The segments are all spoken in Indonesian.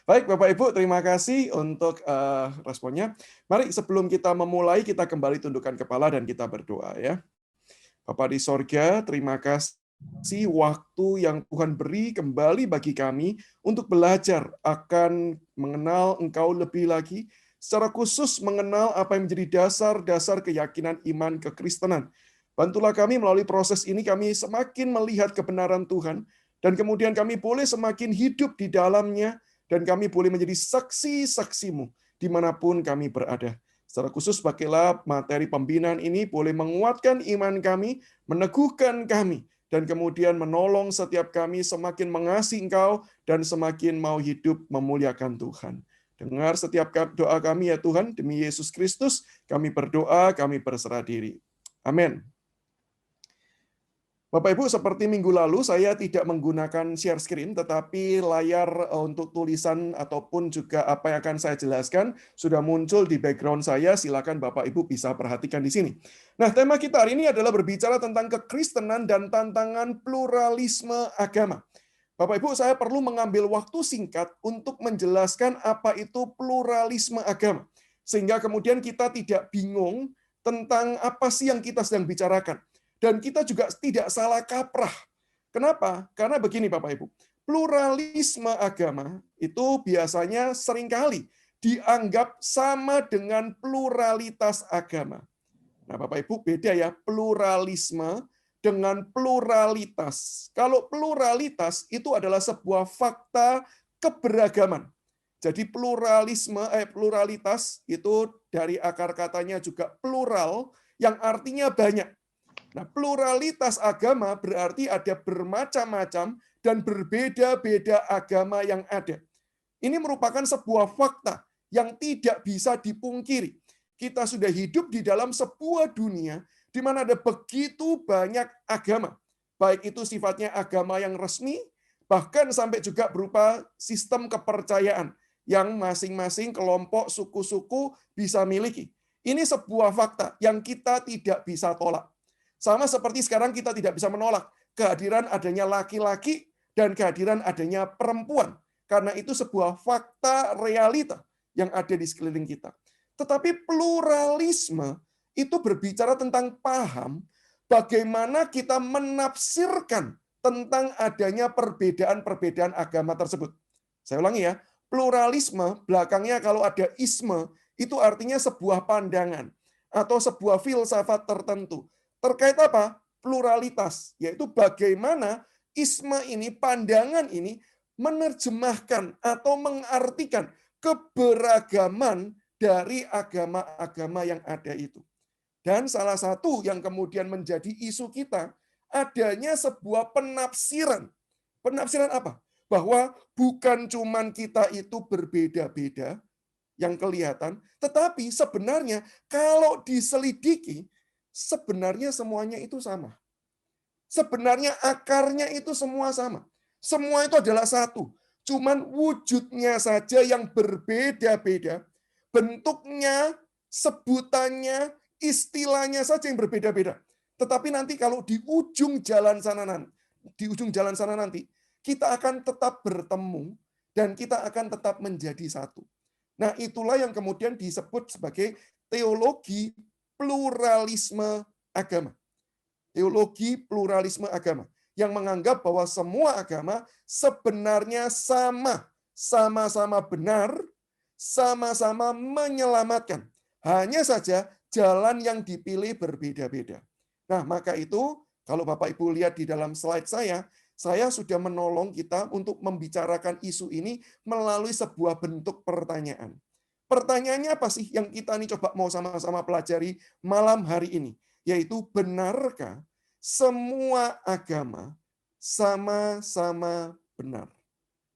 Baik, Bapak Ibu, terima kasih untuk responnya. Mari sebelum kita memulai, kita kembali tundukkan kepala dan kita berdoa ya. Bapa di sorga, terima kasih waktu yang Tuhan beri kembali bagi kami untuk belajar akan mengenal Engkau lebih lagi, secara khusus mengenal apa yang menjadi dasar-dasar keyakinan iman kekristenan. Bantulah kami melalui proses ini, kami semakin melihat kebenaran Tuhan, dan kemudian kami boleh semakin hidup di dalamnya, dan kami boleh menjadi saksi-saksi-Mu dimanapun kami berada. Secara khusus, pakailah materi pembinaan ini boleh menguatkan iman kami, meneguhkan kami, dan kemudian menolong setiap kami semakin mengasihi Engkau dan semakin mau hidup memuliakan Tuhan. Dengar setiap doa kami ya Tuhan, demi Yesus Kristus, kami berdoa, kami berserah diri. Amin. Bapak Ibu, seperti minggu lalu saya tidak menggunakan share screen, tetapi layar untuk tulisan ataupun juga apa yang akan saya jelaskan sudah muncul di background saya. Silakan Bapak Ibu bisa perhatikan di sini. Nah, tema kita hari ini adalah berbicara tentang kekristenan dan tantangan pluralisme agama. Bapak Ibu, saya perlu mengambil waktu singkat untuk menjelaskan apa itu pluralisme agama. Sehingga kemudian kita tidak bingung tentang apa sih yang kita sedang bicarakan. Dan kita juga tidak salah kaprah. Kenapa? Karena begini Bapak Ibu, pluralisme agama itu biasanya seringkali dianggap sama dengan pluralitas agama. Nah Bapak Ibu, beda ya pluralisme dengan pluralitas. Kalau pluralitas itu adalah sebuah fakta keberagaman. Jadi pluralitas itu dari akar katanya juga plural yang artinya banyak. Nah, pluralitas agama berarti ada bermacam-macam dan berbeda-beda agama yang ada. Ini merupakan sebuah fakta yang tidak bisa dipungkiri. Kita sudah hidup di dalam sebuah dunia di mana ada begitu banyak agama. Baik itu sifatnya agama yang resmi, bahkan sampai juga berupa sistem kepercayaan yang masing-masing kelompok suku-suku bisa miliki. Ini sebuah fakta yang kita tidak bisa tolak. Sama seperti sekarang kita tidak bisa menolak kehadiran adanya laki-laki dan kehadiran adanya perempuan. Karena itu sebuah fakta realita yang ada di sekeliling kita. Tetapi pluralisme itu berbicara tentang paham bagaimana kita menafsirkan tentang adanya perbedaan-perbedaan agama tersebut. Saya ulangi ya, pluralisme belakangnya kalau ada isme itu artinya sebuah pandangan atau sebuah filsafat tertentu. Terkait apa? Pluralitas, yaitu bagaimana isme ini, pandangan ini menerjemahkan atau mengartikan keberagaman dari agama-agama yang ada itu. Dan salah satu yang kemudian menjadi isu kita, adanya sebuah penafsiran. Penafsiran apa? Bahwa bukan cuman kita itu berbeda-beda yang kelihatan, tetapi sebenarnya kalau diselidiki, sebenarnya semuanya itu sama. Sebenarnya akarnya itu semua sama. Semua itu adalah satu. Cuman wujudnya saja yang berbeda-beda. Bentuknya, sebutannya, istilahnya saja yang berbeda-beda. Tetapi nanti kalau di ujung jalan sana nanti, kita akan tetap bertemu dan kita akan tetap menjadi satu. Nah, itulah yang kemudian disebut sebagai teologi pluralisme agama. Teologi pluralisme agama yang menganggap bahwa semua agama sebenarnya sama-sama benar, sama-sama menyelamatkan. Hanya saja jalan yang dipilih berbeda-beda. Nah, maka itu kalau Bapak Ibu lihat di dalam slide saya sudah menolong kita untuk membicarakan isu ini melalui sebuah bentuk pertanyaan. Pertanyaannya apa sih yang kita ini coba mau sama-sama pelajari malam hari ini? Yaitu benarkah semua agama sama-sama benar?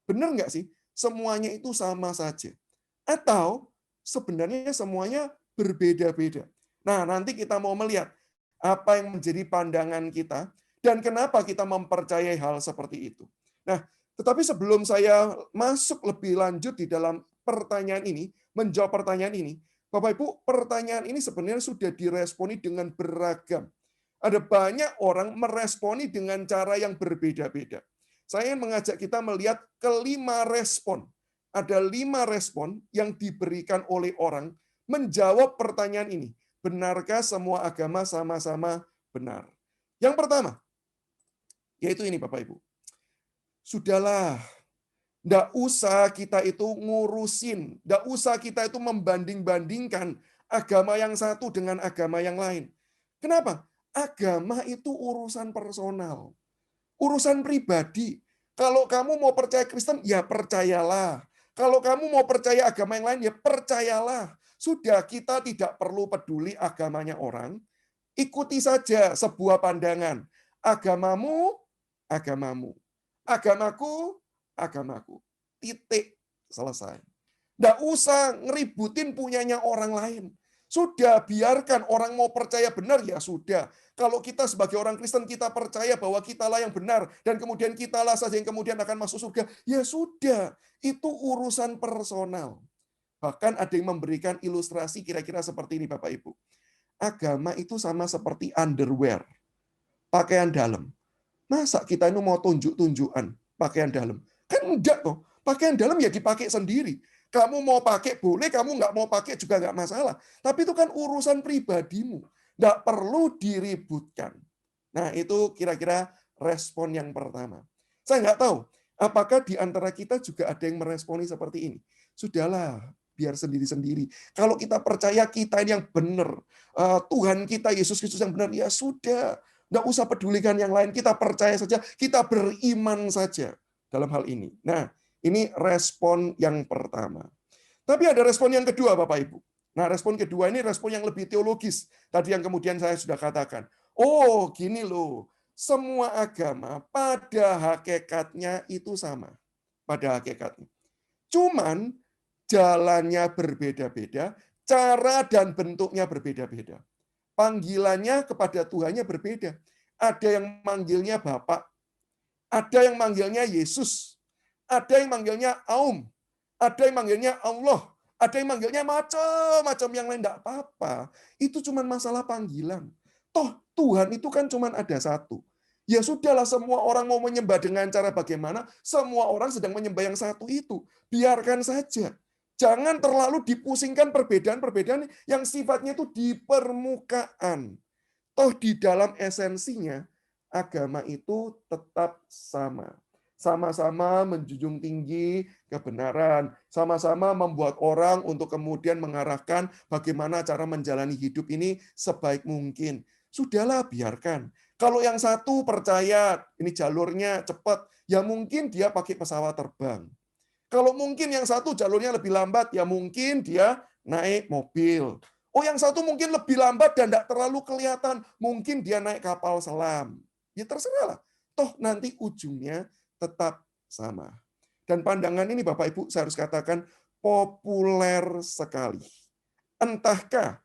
Benar nggak sih? Semuanya itu sama saja. Atau sebenarnya semuanya berbeda-beda. Nah, nanti kita mau melihat apa yang menjadi pandangan kita dan kenapa kita mempercayai hal seperti itu. Nah, tetapi sebelum saya masuk lebih lanjut di dalam pertanyaan ini, menjawab pertanyaan ini, Bapak Ibu, pertanyaan ini sebenarnya sudah diresponi dengan beragam. Ada banyak orang meresponi dengan cara yang berbeda-beda. Saya ingin mengajak kita melihat kelima respon ada 5 respon yang diberikan oleh orang menjawab pertanyaan ini. Benarkah semua agama sama-sama benar? Yang pertama, yaitu ini Bapak Ibu. Sudahlah, nggak usah kita itu ngurusin, nggak usah kita itu membanding-bandingkan agama yang satu dengan agama yang lain. Kenapa? Agama itu urusan personal, urusan pribadi. Kalau kamu mau percaya Kristen, ya percayalah. Kalau kamu mau percaya agama yang lain, ya percayalah. Sudah, kita tidak perlu peduli agamanya orang. Ikuti saja sebuah pandangan. Agamamu, agamamu. Agamaku, agamaku. Titik. Selesai. Nggak usah ngeributin punyanya orang lain. Sudah, biarkan orang mau percaya benar, ya sudah. Kalau kita sebagai orang Kristen, kita percaya bahwa kitalah yang benar, dan kemudian kitalah saja yang kemudian akan masuk surga, ya sudah. Itu urusan personal. Bahkan ada yang memberikan ilustrasi kira-kira seperti ini, Bapak Ibu. Agama itu sama seperti underwear, pakaian dalam. Masa kita ini mau tunjuk-tunjukan pakaian dalam? Kan enggak toh. Pakaian dalam ya dipakai sendiri. Kamu mau pakai boleh, kamu nggak mau pakai juga nggak masalah. Tapi itu kan urusan pribadimu. Nggak perlu diributkan. Nah, itu kira-kira respon yang pertama. Saya nggak tahu, apakah di antara kita juga ada yang meresponi seperti ini. Sudahlah, biar sendiri-sendiri. Kalau kita percaya kita ini yang benar, Tuhan kita, Yesus Kristus yang benar, ya sudah. Nggak usah pedulikan yang lain, kita percaya saja, kita beriman saja dalam hal ini. Nah, ini respon yang pertama. Tapi ada respon yang kedua, Bapak Ibu. Nah, respon kedua ini respon yang lebih teologis. Tadi yang kemudian saya sudah katakan. Oh, gini loh. Semua agama pada hakikatnya itu sama. Pada hakikatnya. Cuman jalannya berbeda-beda, cara dan bentuknya berbeda-beda. Panggilannya kepada Tuhannya berbeda. Ada yang manggilnya Bapak, ada yang manggilnya Yesus, ada yang manggilnya Aum, ada yang manggilnya Allah, ada yang manggilnya macam-macam yang lain. Tidak apa-apa. Itu cuma masalah panggilan. Toh Tuhan itu kan cuma ada satu. Ya sudahlah, semua orang mau menyembah dengan cara bagaimana, semua orang sedang menyembah yang satu itu. Biarkan saja. Jangan terlalu dipusingkan perbedaan-perbedaan yang sifatnya itu di permukaan. Toh di dalam esensinya, agama itu tetap sama. Sama-sama menjunjung tinggi kebenaran. Sama-sama membuat orang untuk kemudian mengarahkan bagaimana cara menjalani hidup ini sebaik mungkin. Sudahlah, biarkan. Kalau yang satu percaya ini jalurnya cepat, ya mungkin dia pakai pesawat terbang. Kalau mungkin yang satu jalurnya lebih lambat, ya mungkin dia naik mobil. Oh, yang satu mungkin lebih lambat dan tidak terlalu kelihatan, mungkin dia naik kapal selam. Ya terserah lah. Toh nanti ujungnya tetap sama. Dan pandangan ini Bapak Ibu saya harus katakan populer sekali. Entahkah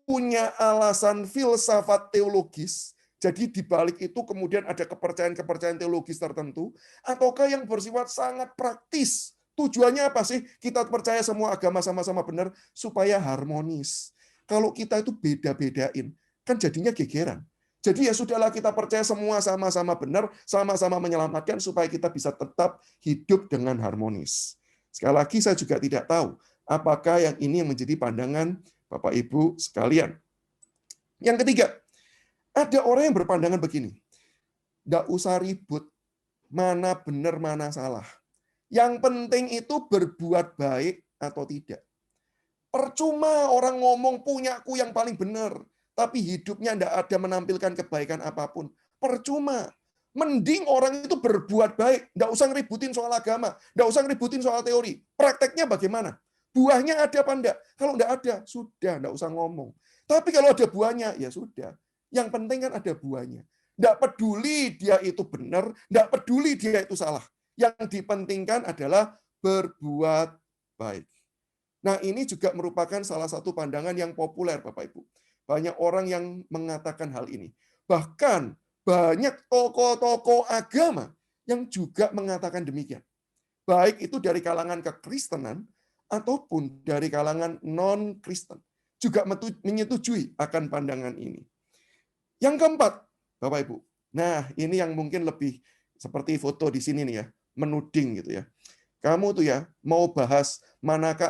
punya alasan filsafat teologis, jadi di balik itu kemudian ada kepercayaan-kepercayaan teologis tertentu, ataukah yang bersifat sangat praktis. Tujuannya apa sih? Kita percaya semua agama sama-sama benar supaya harmonis. Kalau kita itu beda-bedain, kan jadinya gegeran. Jadi ya sudahlah, kita percaya semua sama-sama benar, sama-sama menyelamatkan supaya kita bisa tetap hidup dengan harmonis. Sekali lagi saya juga tidak tahu apakah yang ini yang menjadi pandangan Bapak Ibu sekalian. Yang ketiga, ada orang yang berpandangan begini, nggak usah ribut, mana benar, mana salah. Yang penting itu berbuat baik atau tidak. Percuma orang ngomong punyaku yang paling benar, tapi hidupnya nggak ada menampilkan kebaikan apapun. Percuma. Mending orang itu berbuat baik, nggak usah ngeributin soal agama, nggak usah ngeributin soal teori. Prakteknya bagaimana? Buahnya ada apa enggak? Kalau enggak ada, sudah, enggak usah ngomong. Tapi kalau ada buahnya, ya sudah. Yang penting kan ada buahnya. Enggak peduli dia itu benar, enggak peduli dia itu salah. Yang dipentingkan adalah berbuat baik. Nah, ini juga merupakan salah satu pandangan yang populer, Bapak Ibu. Banyak orang yang mengatakan hal ini. Bahkan banyak tokoh-tokoh agama yang juga mengatakan demikian. Baik itu dari kalangan kekristenan, ataupun dari kalangan non-Kristen juga menyetujui akan pandangan ini. Yang keempat, Bapak Ibu. Nah, ini yang mungkin lebih seperti foto di sini nih ya, menuding gitu ya. Kamu tuh ya, mau bahas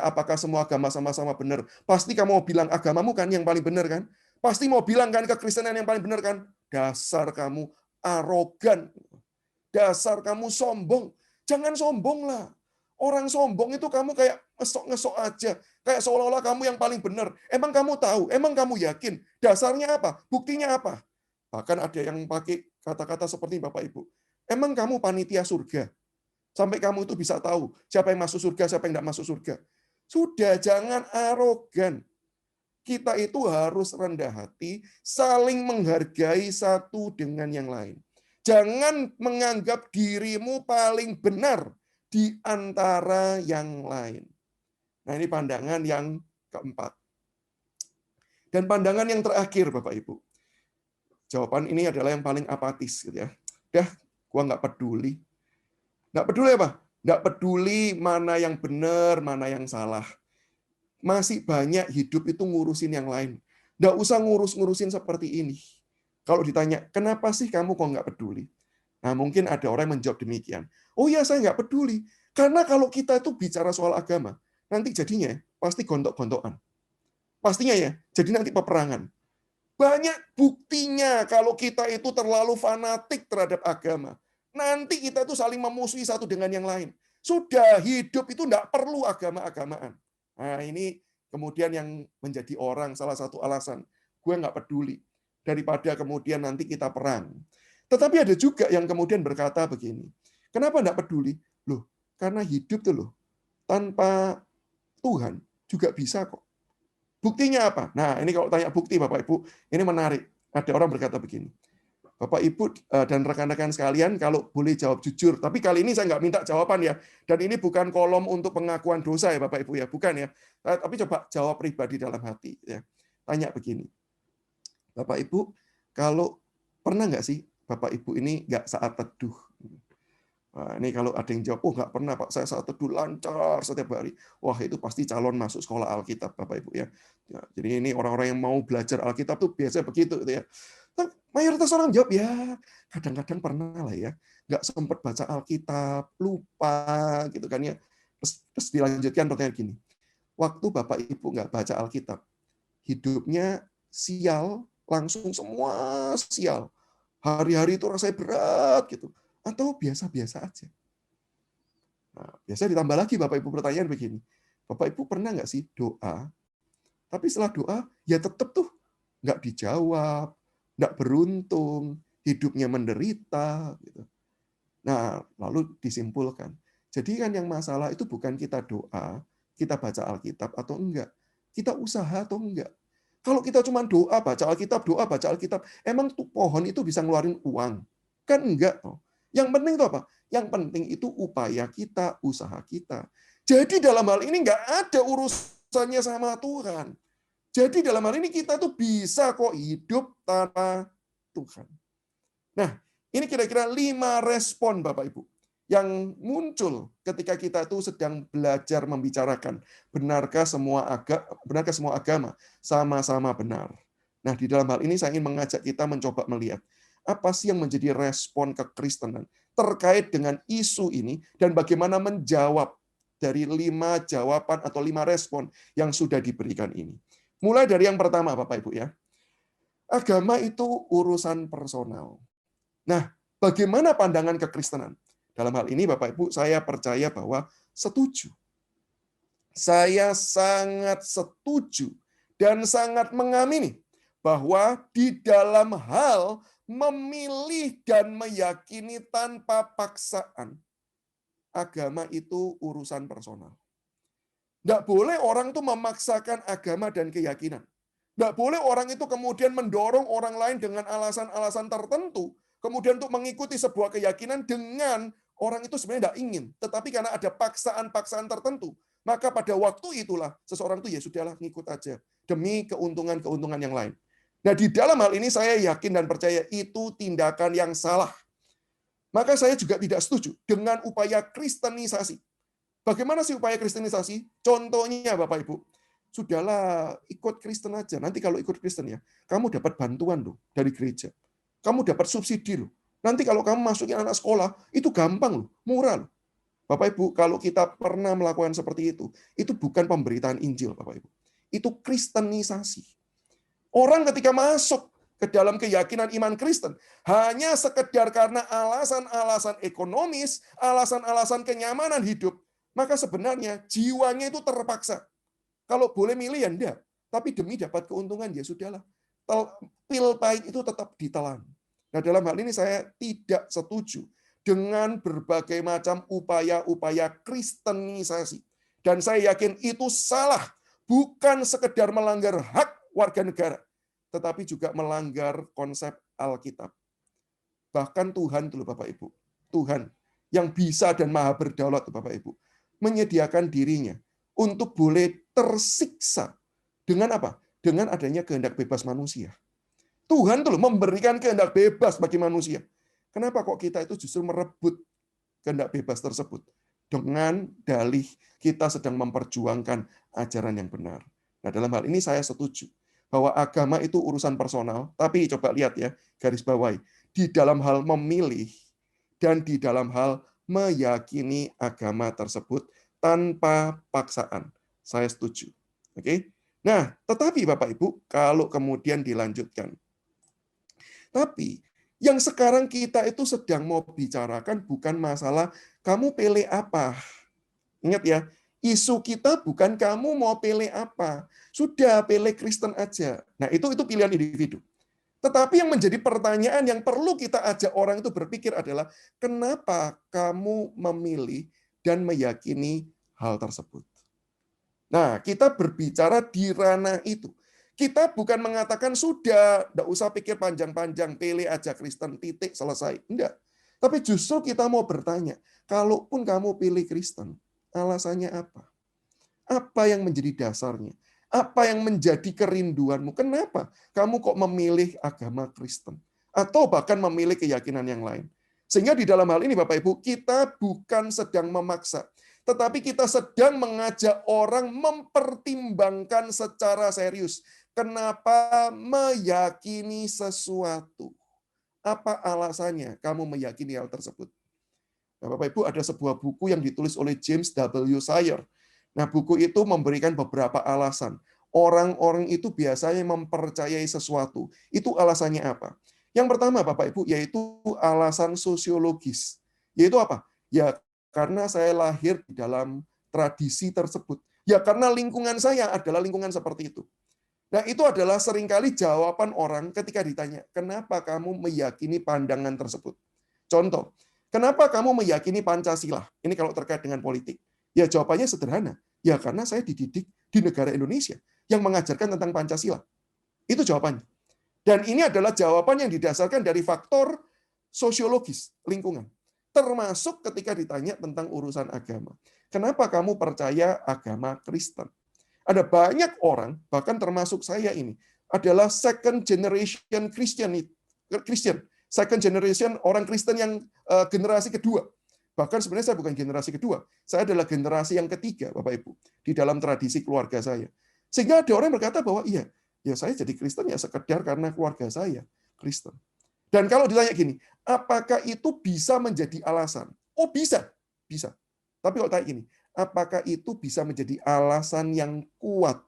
apakah semua agama sama-sama benar. Pasti kamu mau bilang agamamu kan yang paling benar kan? Pasti mau bilang kan kekristenan yang paling benar kan? Dasar kamu arogan. Dasar kamu sombong. Jangan sombong lah. Orang sombong itu kamu kayak ngesok-ngesok aja. Kayak seolah-olah kamu yang paling benar. Emang kamu tahu? Emang kamu yakin? Dasarnya apa? Buktinya apa? Bahkan ada yang pakai kata-kata seperti Bapak Ibu. Emang kamu panitia surga? Sampai kamu itu bisa tahu siapa yang masuk surga, siapa yang tidak masuk surga. Sudah, jangan arogan. Kita itu harus rendah hati, saling menghargai satu dengan yang lain. Jangan menganggap dirimu paling benar di antara yang lain. Nah, ini pandangan yang keempat. Dan pandangan yang terakhir, Bapak Ibu. Jawaban ini adalah yang paling apatis, gitu ya. Gua nggak peduli. Nggak peduli apa? Nggak peduli mana yang benar, mana yang salah. Masih banyak hidup itu ngurusin yang lain. Nggak usah ngurus-ngurusin seperti ini. Kalau ditanya, kenapa sih kamu kok nggak peduli? Nah, mungkin ada orang yang menjawab demikian. Oh ya, saya nggak peduli. Karena kalau kita itu bicara soal agama, nanti jadinya pasti gontok-gontokan. Pastinya ya, jadi nanti peperangan. Banyak buktinya kalau kita itu terlalu fanatik terhadap agama. Nanti kita itu saling memusuhi satu dengan yang lain. Sudah, hidup itu nggak perlu agama-agamaan. Nah, ini kemudian yang menjadi orang salah satu alasan. Gue nggak peduli. Daripada kemudian nanti kita perang. Tetapi ada juga yang kemudian berkata begini. Kenapa nggak peduli? Loh, karena hidup tuh loh. Tanpa Tuhan juga bisa kok. Buktinya apa? Nah, ini kalau tanya bukti Bapak Ibu, ini menarik. Ada orang berkata begini. Bapak, Ibu, dan rekan-rekan sekalian, kalau boleh jawab jujur. Tapi kali ini saya nggak minta jawaban ya. Dan ini bukan kolom untuk pengakuan dosa ya Bapak Ibu ya. Bukan ya. Tapi coba jawab pribadi dalam hati. Ya. Tanya begini. Bapak Ibu, kalau pernah nggak sih Bapak Ibu ini nggak saat teduh? Nah, ini kalau ada yang jawab, oh nggak pernah Pak, saya saat teduh lancar setiap hari. Wah, itu pasti calon masuk sekolah Alkitab Bapak Ibu ya. Jadi ini orang-orang yang mau belajar Alkitab tuh biasanya begitu gitu ya. Mayoritas orang jawab ya kadang-kadang pernah lah ya, nggak sempat baca Alkitab, lupa gitu kan ya. Terus dilanjutkan pertanyaan gini, waktu Bapak Ibu nggak baca Alkitab, hidupnya sial, langsung semua sial. Hari-hari itu rasanya berat gitu, atau biasa-biasa aja. Nah, biasanya ditambah lagi Bapak Ibu pertanyaan begini, Bapak Ibu pernah nggak sih doa, tapi setelah doa ya tetap tuh nggak dijawab, nggak beruntung, hidupnya menderita. Gitu. Nah, lalu disimpulkan. Jadi kan yang masalah itu bukan kita doa, kita baca Alkitab atau enggak. Kita usaha atau enggak. Kalau kita cuma doa, baca Alkitab, emang tuh pohon itu bisa ngeluarin uang? Kan enggak. Yang penting itu apa? Yang penting itu upaya kita, usaha kita. Jadi dalam hal ini enggak ada urusannya sama Tuhan. Jadi dalam hal ini kita tuh bisa kok hidup tanpa Tuhan. Nah, ini kira-kira 5 respon Bapak Ibu yang muncul ketika kita tuh sedang belajar membicarakan benarkah semua agama sama-sama benar. Nah, di dalam hal ini saya ingin mengajak kita mencoba melihat apa sih yang menjadi respon kekristenan terkait dengan isu ini dan bagaimana menjawab dari 5 jawaban atau 5 respon yang sudah diberikan ini. Mulai dari yang pertama, Bapak Ibu ya. Agama itu urusan personal. Nah, bagaimana pandangan kekristenan? Dalam hal ini, Bapak Ibu, saya percaya bahwa setuju. Saya sangat setuju dan sangat mengamini bahwa di dalam hal memilih dan meyakini tanpa paksaan, agama itu urusan personal. Nggak boleh orang itu memaksakan agama dan keyakinan. Nggak boleh orang itu kemudian mendorong orang lain dengan alasan-alasan tertentu, kemudian untuk mengikuti sebuah keyakinan dengan orang itu sebenarnya nggak ingin. Tetapi karena ada paksaan-paksaan tertentu, maka pada waktu itulah seseorang itu ya sudahlah ngikut aja, demi keuntungan-keuntungan yang lain. Nah, di dalam hal ini saya yakin dan percaya itu tindakan yang salah. Maka saya juga tidak setuju dengan upaya kristenisasi. Bagaimana sih upaya kristenisasi? Contohnya Bapak Ibu, sudahlah ikut Kristen aja. Nanti kalau ikut Kristen ya, kamu dapat bantuan loh dari gereja. Kamu dapat subsidi loh. Nanti kalau kamu masukin anak sekolah, itu gampang loh, murah loh. Bapak Ibu, kalau kita pernah melakukan seperti itu bukan pemberitaan Injil, Bapak Ibu. Itu kristenisasi. Orang ketika masuk ke dalam keyakinan iman Kristen, hanya sekedar karena alasan-alasan ekonomis, alasan-alasan kenyamanan hidup, maka sebenarnya jiwanya itu terpaksa. Kalau boleh milih ya enggak, tapi demi dapat keuntungan ya sudahlah. Pil pahit itu tetap ditelan. Nah, dalam hal ini saya tidak setuju dengan berbagai macam upaya-upaya kristenisasi. Dan saya yakin itu salah, bukan sekedar melanggar hak warga negara, tetapi juga melanggar konsep Alkitab. Bahkan Tuhan dulu Bapak Ibu, Tuhan yang bisa dan maha berdaulat Bapak Ibu, menyediakan dirinya untuk boleh tersiksa dengan apa? Dengan adanya kehendak bebas manusia. Tuhan tuh memberikan kehendak bebas bagi manusia. Kenapa kok kita itu justru merebut kehendak bebas tersebut? Dengan dalih kita sedang memperjuangkan ajaran yang benar. Nah, dalam hal ini saya setuju bahwa agama itu urusan personal, tapi coba lihat ya, garis bawahi, di dalam hal memilih dan di dalam hal meyakini agama tersebut tanpa paksaan. Saya setuju. Oke? Nah, tetapi Bapak Ibu, kalau kemudian dilanjutkan, tapi yang sekarang kita itu sedang mau bicarakan bukan masalah kamu pilih apa. Ingat ya, isu kita bukan kamu mau pilih apa. Sudah pilih Kristen aja. Nah, itu pilihan individu. Tetapi yang menjadi pertanyaan yang perlu kita ajak orang itu berpikir adalah kenapa kamu memilih dan meyakini hal tersebut. Nah, kita berbicara di ranah itu. Kita bukan mengatakan sudah, tidak usah pikir panjang-panjang, pilih aja Kristen, titik, selesai. Enggak. Tapi justru kita mau bertanya, kalaupun kamu pilih Kristen, alasannya apa? Apa yang menjadi dasarnya? Apa yang menjadi kerinduanmu? Kenapa kamu kok memilih agama Kristen? Atau bahkan memilih keyakinan yang lain? Sehingga di dalam hal ini Bapak Ibu, kita bukan sedang memaksa, tetapi kita sedang mengajak orang mempertimbangkan secara serius. Kenapa meyakini sesuatu? Apa alasannya kamu meyakini hal tersebut? Nah, Bapak Ibu, ada sebuah buku yang ditulis oleh James W. Sire. Nah, buku itu memberikan beberapa alasan. Orang-orang itu biasanya mempercayai sesuatu. Itu alasannya apa? Yang pertama, Bapak Ibu, yaitu alasan sosiologis. Yaitu apa? Ya, karena saya lahir di dalam tradisi tersebut. Ya, karena lingkungan saya adalah lingkungan seperti itu. Nah, itu adalah seringkali jawaban orang ketika ditanya, kenapa kamu meyakini pandangan tersebut? Contoh, kenapa kamu meyakini Pancasila? Ini kalau terkait dengan politik. Ya, jawabannya sederhana. Ya, karena saya dididik di negara Indonesia yang mengajarkan tentang Pancasila. Itu jawabannya. Dan ini adalah jawaban yang didasarkan dari faktor sosiologis, lingkungan. Termasuk ketika ditanya tentang urusan agama. Kenapa kamu percaya agama Kristen? Ada banyak orang, bahkan termasuk saya ini, adalah second generation Christian. Second generation orang Kristen yang generasi kedua. Bahkan sebenarnya saya bukan generasi kedua. Saya adalah generasi yang ketiga, Bapak Ibu, di dalam tradisi keluarga saya. Sehingga ada orang yang berkata bahwa iya, ya saya jadi Kristen ya sekedar karena keluarga saya Kristen. Dan kalau ditanya gini, apakah itu bisa menjadi alasan? Oh bisa, bisa. Tapi kalau tanya gini, apakah itu bisa menjadi alasan yang kuat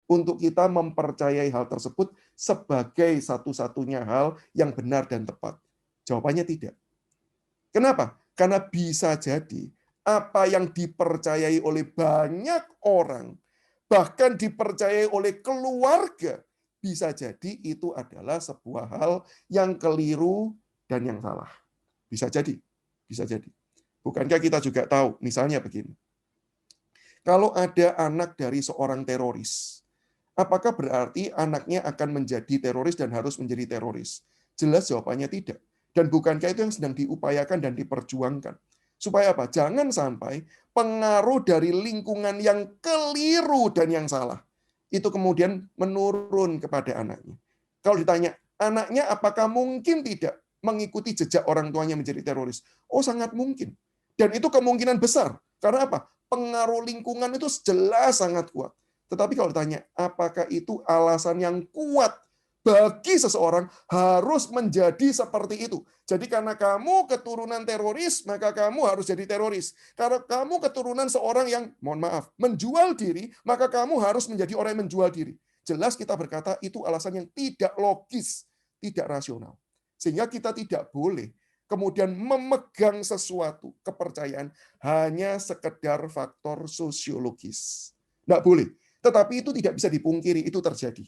untuk kita mempercayai hal tersebut sebagai satu-satunya hal yang benar dan tepat? Jawabannya tidak. Kenapa? Karena bisa jadi apa yang dipercayai oleh banyak orang, bahkan dipercayai oleh keluarga, bisa jadi itu adalah sebuah hal yang keliru dan yang salah. Bisa jadi. Bisa jadi. Bukankah kita juga tahu, misalnya begini, kalau ada anak dari seorang teroris, apakah berarti anaknya akan menjadi teroris dan harus menjadi teroris? Jelas jawabannya tidak. Dan bukankah itu yang sedang diupayakan dan diperjuangkan? Supaya apa? Jangan sampai pengaruh dari lingkungan yang keliru dan yang salah itu kemudian menurun kepada anaknya. Kalau ditanya, anaknya apakah mungkin tidak mengikuti jejak orang tuanya menjadi teroris? Oh, sangat mungkin. Dan itu kemungkinan besar. Karena apa? Pengaruh lingkungan itu jelas sangat kuat. Tetapi kalau ditanya, apakah itu alasan yang kuat bagi seseorang harus menjadi seperti itu. Jadi karena kamu keturunan teroris, maka kamu harus jadi teroris. Karena kamu keturunan seorang yang, mohon maaf, menjual diri, maka kamu harus menjadi orang yang menjual diri. Jelas kita berkata itu alasan yang tidak logis, tidak rasional. Sehingga kita tidak boleh kemudian memegang sesuatu kepercayaan hanya sekedar faktor sosiologis. Tidak boleh. Tetapi itu tidak bisa dipungkiri, itu terjadi.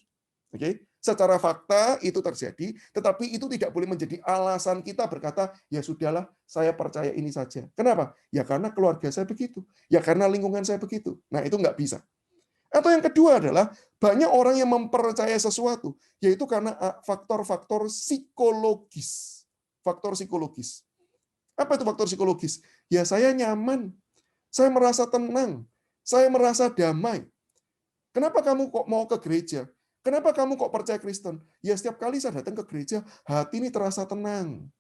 Oke, secara fakta itu terjadi, tetapi itu tidak boleh menjadi alasan kita berkata, ya sudahlah, saya percaya ini saja. Kenapa? Ya karena keluarga saya begitu, ya karena lingkungan saya begitu. Nah, itu nggak bisa. Atau yang kedua adalah banyak orang yang mempercayai sesuatu, yaitu karena faktor-faktor psikologis. Faktor psikologis. Apa itu faktor psikologis? Ya saya nyaman, saya merasa tenang, saya merasa damai. Kenapa kamu kok mau ke gereja? Kenapa kamu kok percaya Kristen? Ya setiap kali saya datang ke gereja, hati ini terasa tenang.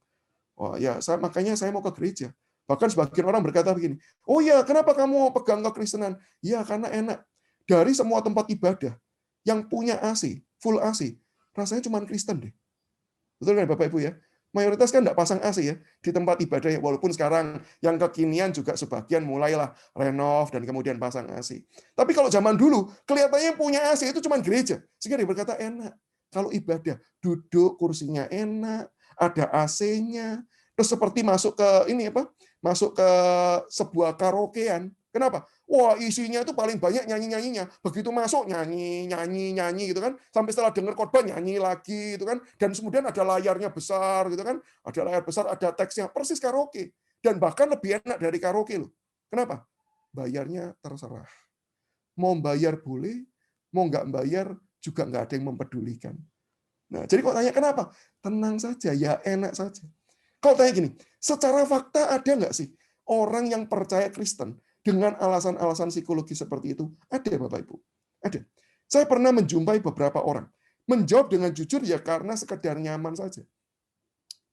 Oh ya, makanya saya mau ke gereja. Bahkan sebagian orang berkata begini, oh ya, kenapa kamu mau pegang kekristenan? Ya karena enak. Dari semua tempat ibadah yang punya AC, full AC, rasanya cuma Kristen deh. Betul kan Bapak Ibu ya? Mayoritas kan enggak pasang AC ya di tempat ibadah ya, walaupun sekarang yang kekinian juga sebagian mulailah renov dan kemudian pasang AC. Tapi kalau zaman dulu kelihatannya yang punya AC itu cuma gereja. Sehingga dia berkata enak. Kalau ibadah duduk kursinya enak, ada AC-nya. Terus seperti masuk ke ini apa? Masuk ke sebuah karaokean. Kenapa? Wah, isinya itu paling banyak nyanyi-nyanyinya. Begitu masuk nyanyi, nyanyi, nyanyi gitu kan. Sampai setelah dengar khotbah nyanyi lagi gitu kan. Dan kemudian ada layarnya besar gitu kan. Ada layar besar, ada teksnya persis karaoke. Dan bahkan lebih enak dari karaoke loh. Kenapa? Bayarnya terserah. Mau bayar boleh, mau nggak bayar juga nggak ada yang mempedulikan. Nah, jadi kok tanya kenapa? Tenang saja, ya enak saja. Kalau tanya gini, secara fakta ada nggak sih orang yang percaya Kristen dengan alasan-alasan psikologi seperti itu? Ada, Bapak Ibu. Ada. Saya pernah menjumpai beberapa orang. Menjawab dengan jujur ya karena sekedar nyaman saja.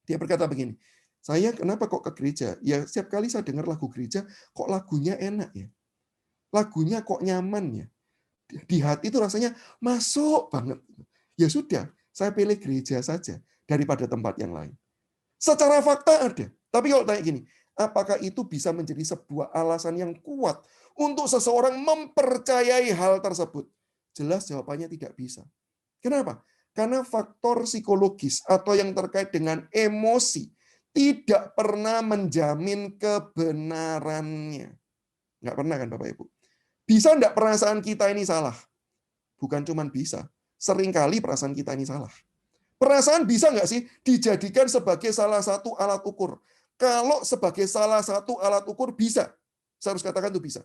Dia berkata begini, saya kenapa kok ke gereja? Ya setiap kali saya dengar lagu gereja, kok lagunya enak ya? Lagunya kok nyaman ya? Di hati itu rasanya masuk banget. Ya sudah, saya pilih gereja saja daripada tempat yang lain. Secara fakta ada. Tapi kalau tanya gini, apakah itu bisa menjadi sebuah alasan yang kuat untuk seseorang mempercayai hal tersebut? Jelas jawabannya tidak bisa. Kenapa? Karena faktor psikologis atau yang terkait dengan emosi tidak pernah menjamin kebenarannya. Nggak pernah kan Bapak Ibu? Bisa enggak perasaan kita ini salah? Bukan cuma bisa. Seringkali perasaan kita ini salah. Perasaan bisa nggak sih dijadikan sebagai salah satu alat ukur? Kalau sebagai salah satu alat ukur bisa. Saya harus katakan itu bisa.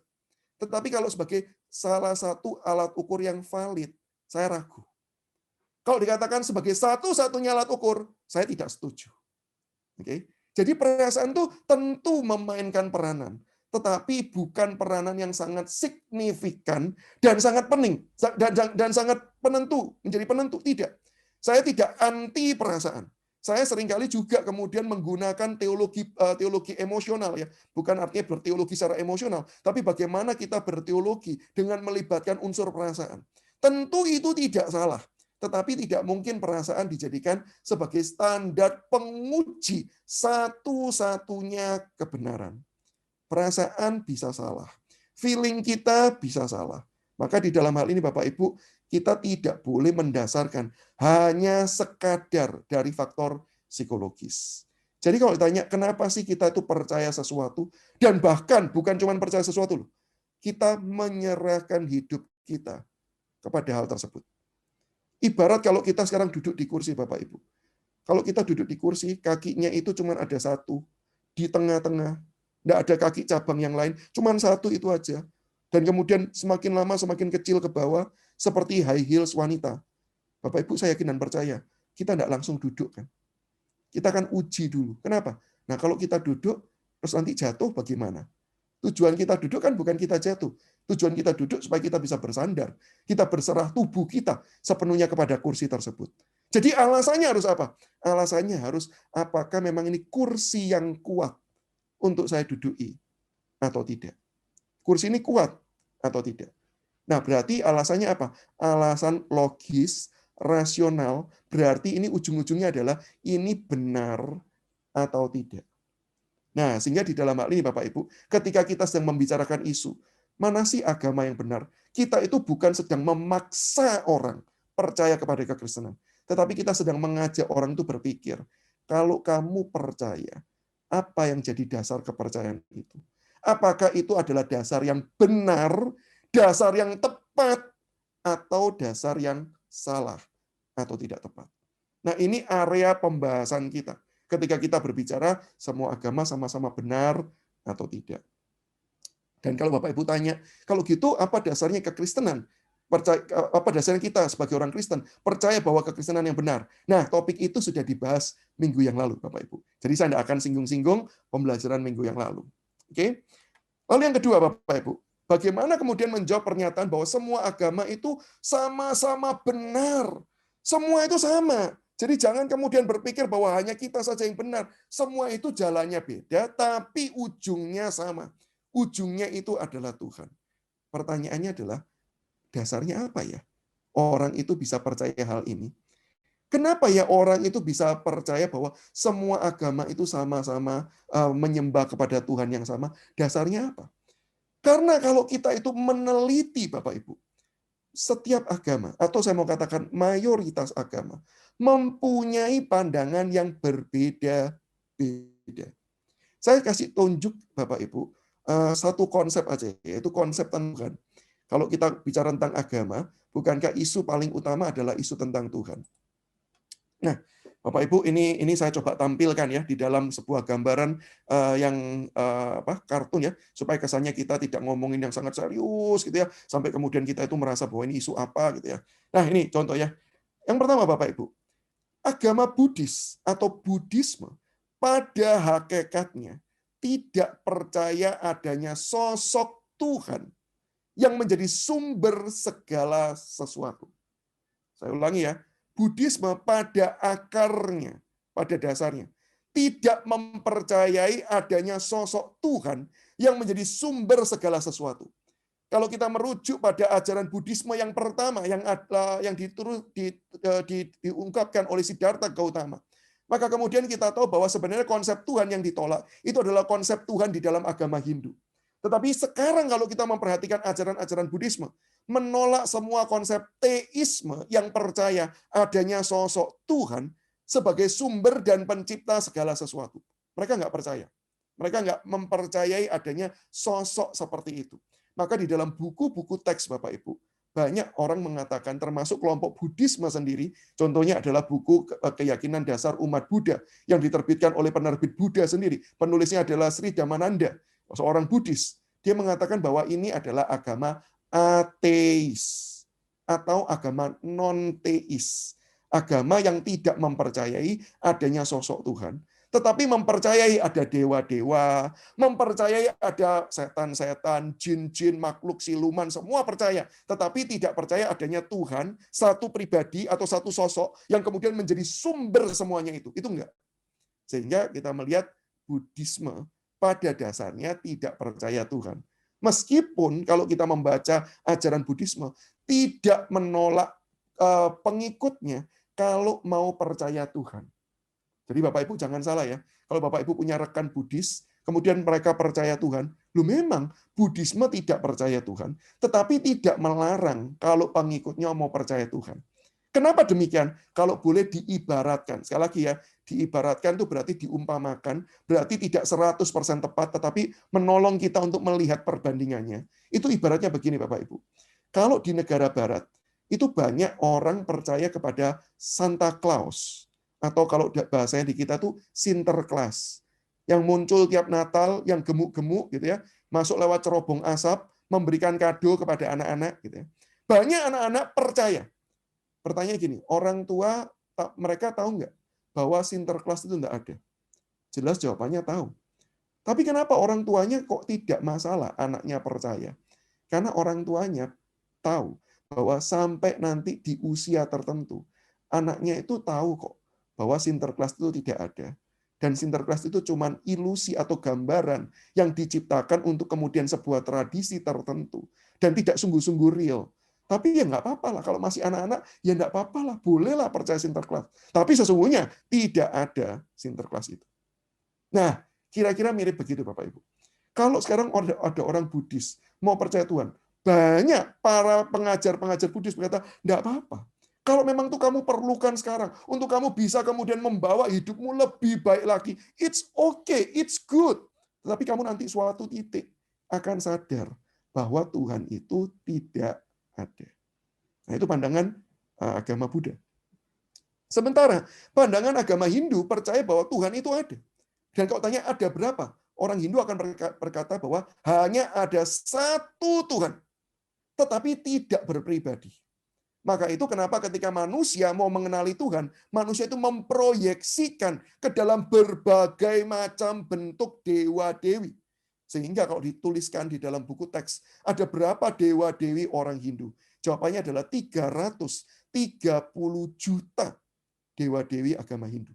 Tetapi kalau sebagai salah satu alat ukur yang valid, saya ragu. Kalau dikatakan sebagai satu-satunya alat ukur, saya tidak setuju. Oke. Jadi perasaan itu tentu memainkan peranan, tetapi bukan peranan yang sangat signifikan dan sangat penting dan sangat penentu, menjadi penentu, tidak. Saya tidak anti perasaan. Saya seringkali juga kemudian menggunakan teologi emosional ya, bukan artinya berteologi secara emosional, tapi bagaimana kita berteologi dengan melibatkan unsur perasaan. Tentu itu tidak salah, tetapi tidak mungkin perasaan dijadikan sebagai standar penguji satu-satunya kebenaran. Perasaan bisa salah, feeling kita bisa salah. Maka di dalam hal ini Bapak Ibu, kita tidak boleh mendasarkan hanya sekadar dari faktor psikologis. Jadi kalau ditanya kenapa sih kita itu percaya sesuatu, dan bahkan bukan cuma percaya sesuatu loh, kita menyerahkan hidup kita kepada hal tersebut. Ibarat kalau kita sekarang duduk di kursi Bapak Ibu. Kalau kita duduk di kursi, kakinya itu cuma ada satu. Di tengah-tengah. Tidak ada kaki cabang yang lain. Cuma satu itu aja. Dan kemudian semakin lama semakin kecil ke bawah, seperti high heels wanita. Bapak Ibu saya yakin dan percaya, kita tidak langsung duduk kan. Kita akan uji dulu. Kenapa? Nah kalau kita duduk, terus nanti jatuh bagaimana? Tujuan kita duduk kan bukan kita jatuh. Tujuan kita duduk supaya kita bisa bersandar. Kita berserah tubuh kita sepenuhnya kepada kursi tersebut. Jadi alasannya harus apa? Alasannya harus apakah memang ini kursi yang kuat untuk saya duduki atau tidak. Kursi ini kuat atau tidak. Nah, berarti alasannya apa? Alasan logis, rasional, berarti ini ujung-ujungnya adalah ini benar atau tidak. Nah, sehingga di dalam hal ini Bapak Ibu, ketika kita sedang membicarakan isu, mana sih agama yang benar? Kita itu bukan sedang memaksa orang percaya kepada kekristenan, tetapi kita sedang mengajak orang itu berpikir, kalau kamu percaya, apa yang jadi dasar kepercayaan itu? Apakah itu adalah dasar yang benar, dasar yang tepat, atau dasar yang salah atau tidak tepat? Nah, ini area pembahasan kita. Ketika kita berbicara, semua agama sama-sama benar atau tidak. Dan kalau Bapak Ibu tanya, kalau gitu apa dasarnya kekristenan? Percaya, apa dasarnya kita sebagai orang Kristen percaya bahwa kekristenan yang benar? Nah, topik itu sudah dibahas minggu yang lalu, Bapak Ibu. Jadi saya tidak akan singgung-singgung pembelajaran minggu yang lalu. Oke? Lalu yang kedua, Bapak Ibu, bagaimana kemudian menjawab pernyataan bahwa semua agama itu sama-sama benar? Semua itu sama. Jadi jangan kemudian berpikir bahwa hanya kita saja yang benar. Semua itu jalannya beda, tapi ujungnya sama. Ujungnya itu adalah Tuhan. Pertanyaannya adalah, dasarnya apa ya? Orang itu bisa percaya hal ini. Kenapa ya orang itu bisa percaya bahwa semua agama itu sama-sama menyembah kepada Tuhan yang sama? Dasarnya apa? Karena kalau kita itu meneliti, Bapak Ibu, setiap agama, atau saya mau katakan mayoritas agama, mempunyai pandangan yang berbeda-beda. Saya kasih tunjuk, Bapak Ibu, satu konsep aja, yaitu konsep tentang Tuhan. Kalau kita bicara tentang agama, bukankah isu paling utama adalah isu tentang Tuhan? Nah, Bapak Ibu, ini saya coba tampilkan ya di dalam sebuah gambaran yang kartun ya, supaya kesannya kita tidak ngomongin yang sangat serius gitu ya, sampai kemudian kita itu merasa bahwa ini isu apa gitu ya. Nah, ini contoh ya. Yang pertama Bapak Ibu, agama Buddhis atau Buddhisme pada hakikatnya tidak percaya adanya sosok Tuhan yang menjadi sumber segala sesuatu. Saya ulangi ya, Buddhisme pada akarnya, pada dasarnya, tidak mempercayai adanya sosok Tuhan yang menjadi sumber segala sesuatu. Kalau kita merujuk pada ajaran Buddhisme yang pertama, yang diungkapkan oleh Siddhartha Gautama, maka kemudian kita tahu bahwa sebenarnya konsep Tuhan yang ditolak itu adalah konsep Tuhan di dalam agama Hindu. Tetapi sekarang kalau kita memperhatikan ajaran-ajaran Buddhisme, menolak semua konsep teisme yang percaya adanya sosok Tuhan sebagai sumber dan pencipta segala sesuatu. Mereka nggak percaya. Mereka nggak mempercayai adanya sosok seperti itu. Maka di dalam buku-buku teks Bapak Ibu, banyak orang mengatakan, termasuk kelompok Buddhisme sendiri, contohnya adalah buku Keyakinan Dasar Umat Buddha yang diterbitkan oleh penerbit Buddha sendiri. Penulisnya adalah Sri Damananda, seorang Buddhis. Dia mengatakan bahwa ini adalah agama ateis atau agama non-teis. Agama yang tidak mempercayai adanya sosok Tuhan, tetapi mempercayai ada dewa-dewa, mempercayai ada setan-setan, jin-jin, makhluk siluman, semua percaya. Tetapi tidak percaya adanya Tuhan, satu pribadi atau satu sosok yang kemudian menjadi sumber semuanya itu. Itu enggak. Sehingga kita melihat Buddhisme pada dasarnya tidak percaya Tuhan. Meskipun kalau kita membaca ajaran Buddhisme, tidak menolak pengikutnya kalau mau percaya Tuhan. Jadi Bapak Ibu jangan salah ya. Kalau Bapak Ibu punya rekan Buddhis, kemudian mereka percaya Tuhan, memang Buddhisme tidak percaya Tuhan, tetapi tidak melarang kalau pengikutnya mau percaya Tuhan. Kenapa demikian? Kalau boleh diibaratkan. Sekali lagi ya, diibaratkan itu berarti diumpamakan, berarti tidak 100% tepat, tetapi menolong kita untuk melihat perbandingannya. Itu ibaratnya begini Bapak Ibu. Kalau di negara barat, itu banyak orang percaya kepada Santa Claus. Atau kalau bahasanya di kita tuh Sinterklas. Yang muncul tiap Natal, yang gemuk-gemuk gitu ya, masuk lewat cerobong asap, memberikan kado kepada anak-anak gitu ya. Banyak anak-anak percaya. Pertanyaan gini, orang tua mereka tahu nggak bahwa Sinterklas itu nggak ada? Jelas jawabannya tahu. Tapi kenapa orang tuanya kok tidak masalah anaknya percaya? Karena orang tuanya tahu bahwa sampai nanti di usia tertentu, anaknya itu tahu kok bahwa Sinterklas itu tidak ada. Dan Sinterklas itu cuma ilusi atau gambaran yang diciptakan untuk kemudian sebuah tradisi tertentu. Dan tidak sungguh-sungguh real. Tapi ya nggak apa-apa lah, kalau masih anak-anak, ya nggak apa-apa lah, bolehlah percaya Sinterklas. Tapi sesungguhnya tidak ada Sinterklas itu. Nah, kira-kira mirip begitu Bapak Ibu. Kalau sekarang ada orang Buddhis mau percaya Tuhan, banyak para pengajar-pengajar Buddhis berkata, nggak apa-apa. Kalau memang itu kamu perlukan sekarang, untuk kamu bisa kemudian membawa hidupmu lebih baik lagi, it's okay, it's good. Tetapi kamu nanti suatu titik akan sadar bahwa Tuhan itu tidak ada. Nah, itu pandangan agama Buddha. Sementara pandangan agama Hindu percaya bahwa Tuhan itu ada. Dan kalau tanya ada berapa, orang Hindu akan berkata bahwa hanya ada satu Tuhan, tetapi tidak berpribadi. Maka itu kenapa ketika manusia mau mengenali Tuhan, manusia itu memproyeksikan ke dalam berbagai macam bentuk dewa-dewi. Sehingga kalau dituliskan di dalam buku teks, ada berapa dewa-dewi orang Hindu? Jawabannya adalah 330 juta dewa-dewi agama Hindu.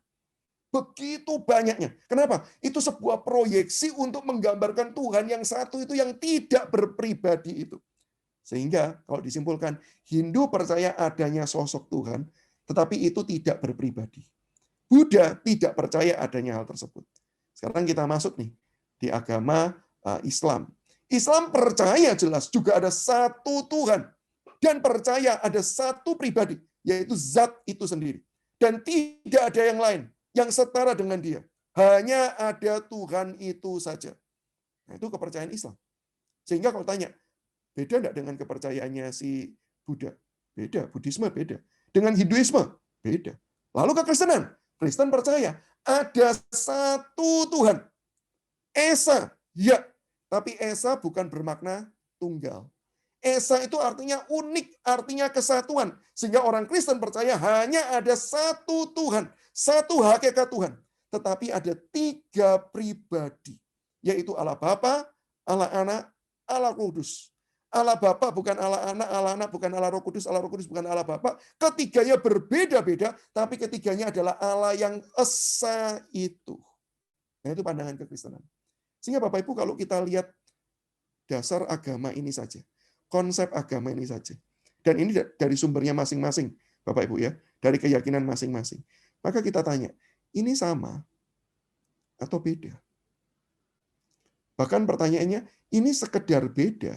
Begitu banyaknya. Kenapa? Itu sebuah proyeksi untuk menggambarkan Tuhan yang satu itu yang tidak berpribadi itu. Sehingga kalau disimpulkan, Hindu percaya adanya sosok Tuhan, tetapi itu tidak berpribadi. Buddha tidak percaya adanya hal tersebut. Sekarang kita masuk nih di agama Islam. Islam percaya jelas juga ada satu Tuhan dan percaya ada satu pribadi, yaitu zat itu sendiri. Dan tidak ada yang lain yang setara dengan dia. Hanya ada Tuhan itu saja. Nah, itu kepercayaan Islam. Sehingga kalau tanya, beda enggak dengan kepercayaannya si Buddha? Beda, Buddhisme beda. Dengan Hinduisme? Beda. Lalu kekristenan? Kristen percaya ada satu Tuhan. Esa, ya. Tapi Esa bukan bermakna tunggal. Esa itu artinya unik, artinya kesatuan. Sehingga orang Kristen percaya hanya ada satu Tuhan, satu hakikat Tuhan. Tetapi ada 3 pribadi, yaitu Allah Bapa, Allah Anak, Allah Kudus. Allah Bapa bukan Allah Anak bukan Allah Roh Kudus bukan Allah Bapa. Ketiganya berbeda-beda, tapi ketiganya adalah Allah yang esa itu. Nah, itu pandangan kekristenan. Sehingga Bapak Ibu kalau kita lihat dasar agama ini saja, konsep agama ini saja, dan ini dari sumbernya masing-masing, Bapak Ibu ya, dari keyakinan masing-masing. Maka kita tanya, ini sama atau beda? Bahkan pertanyaannya, ini sekedar beda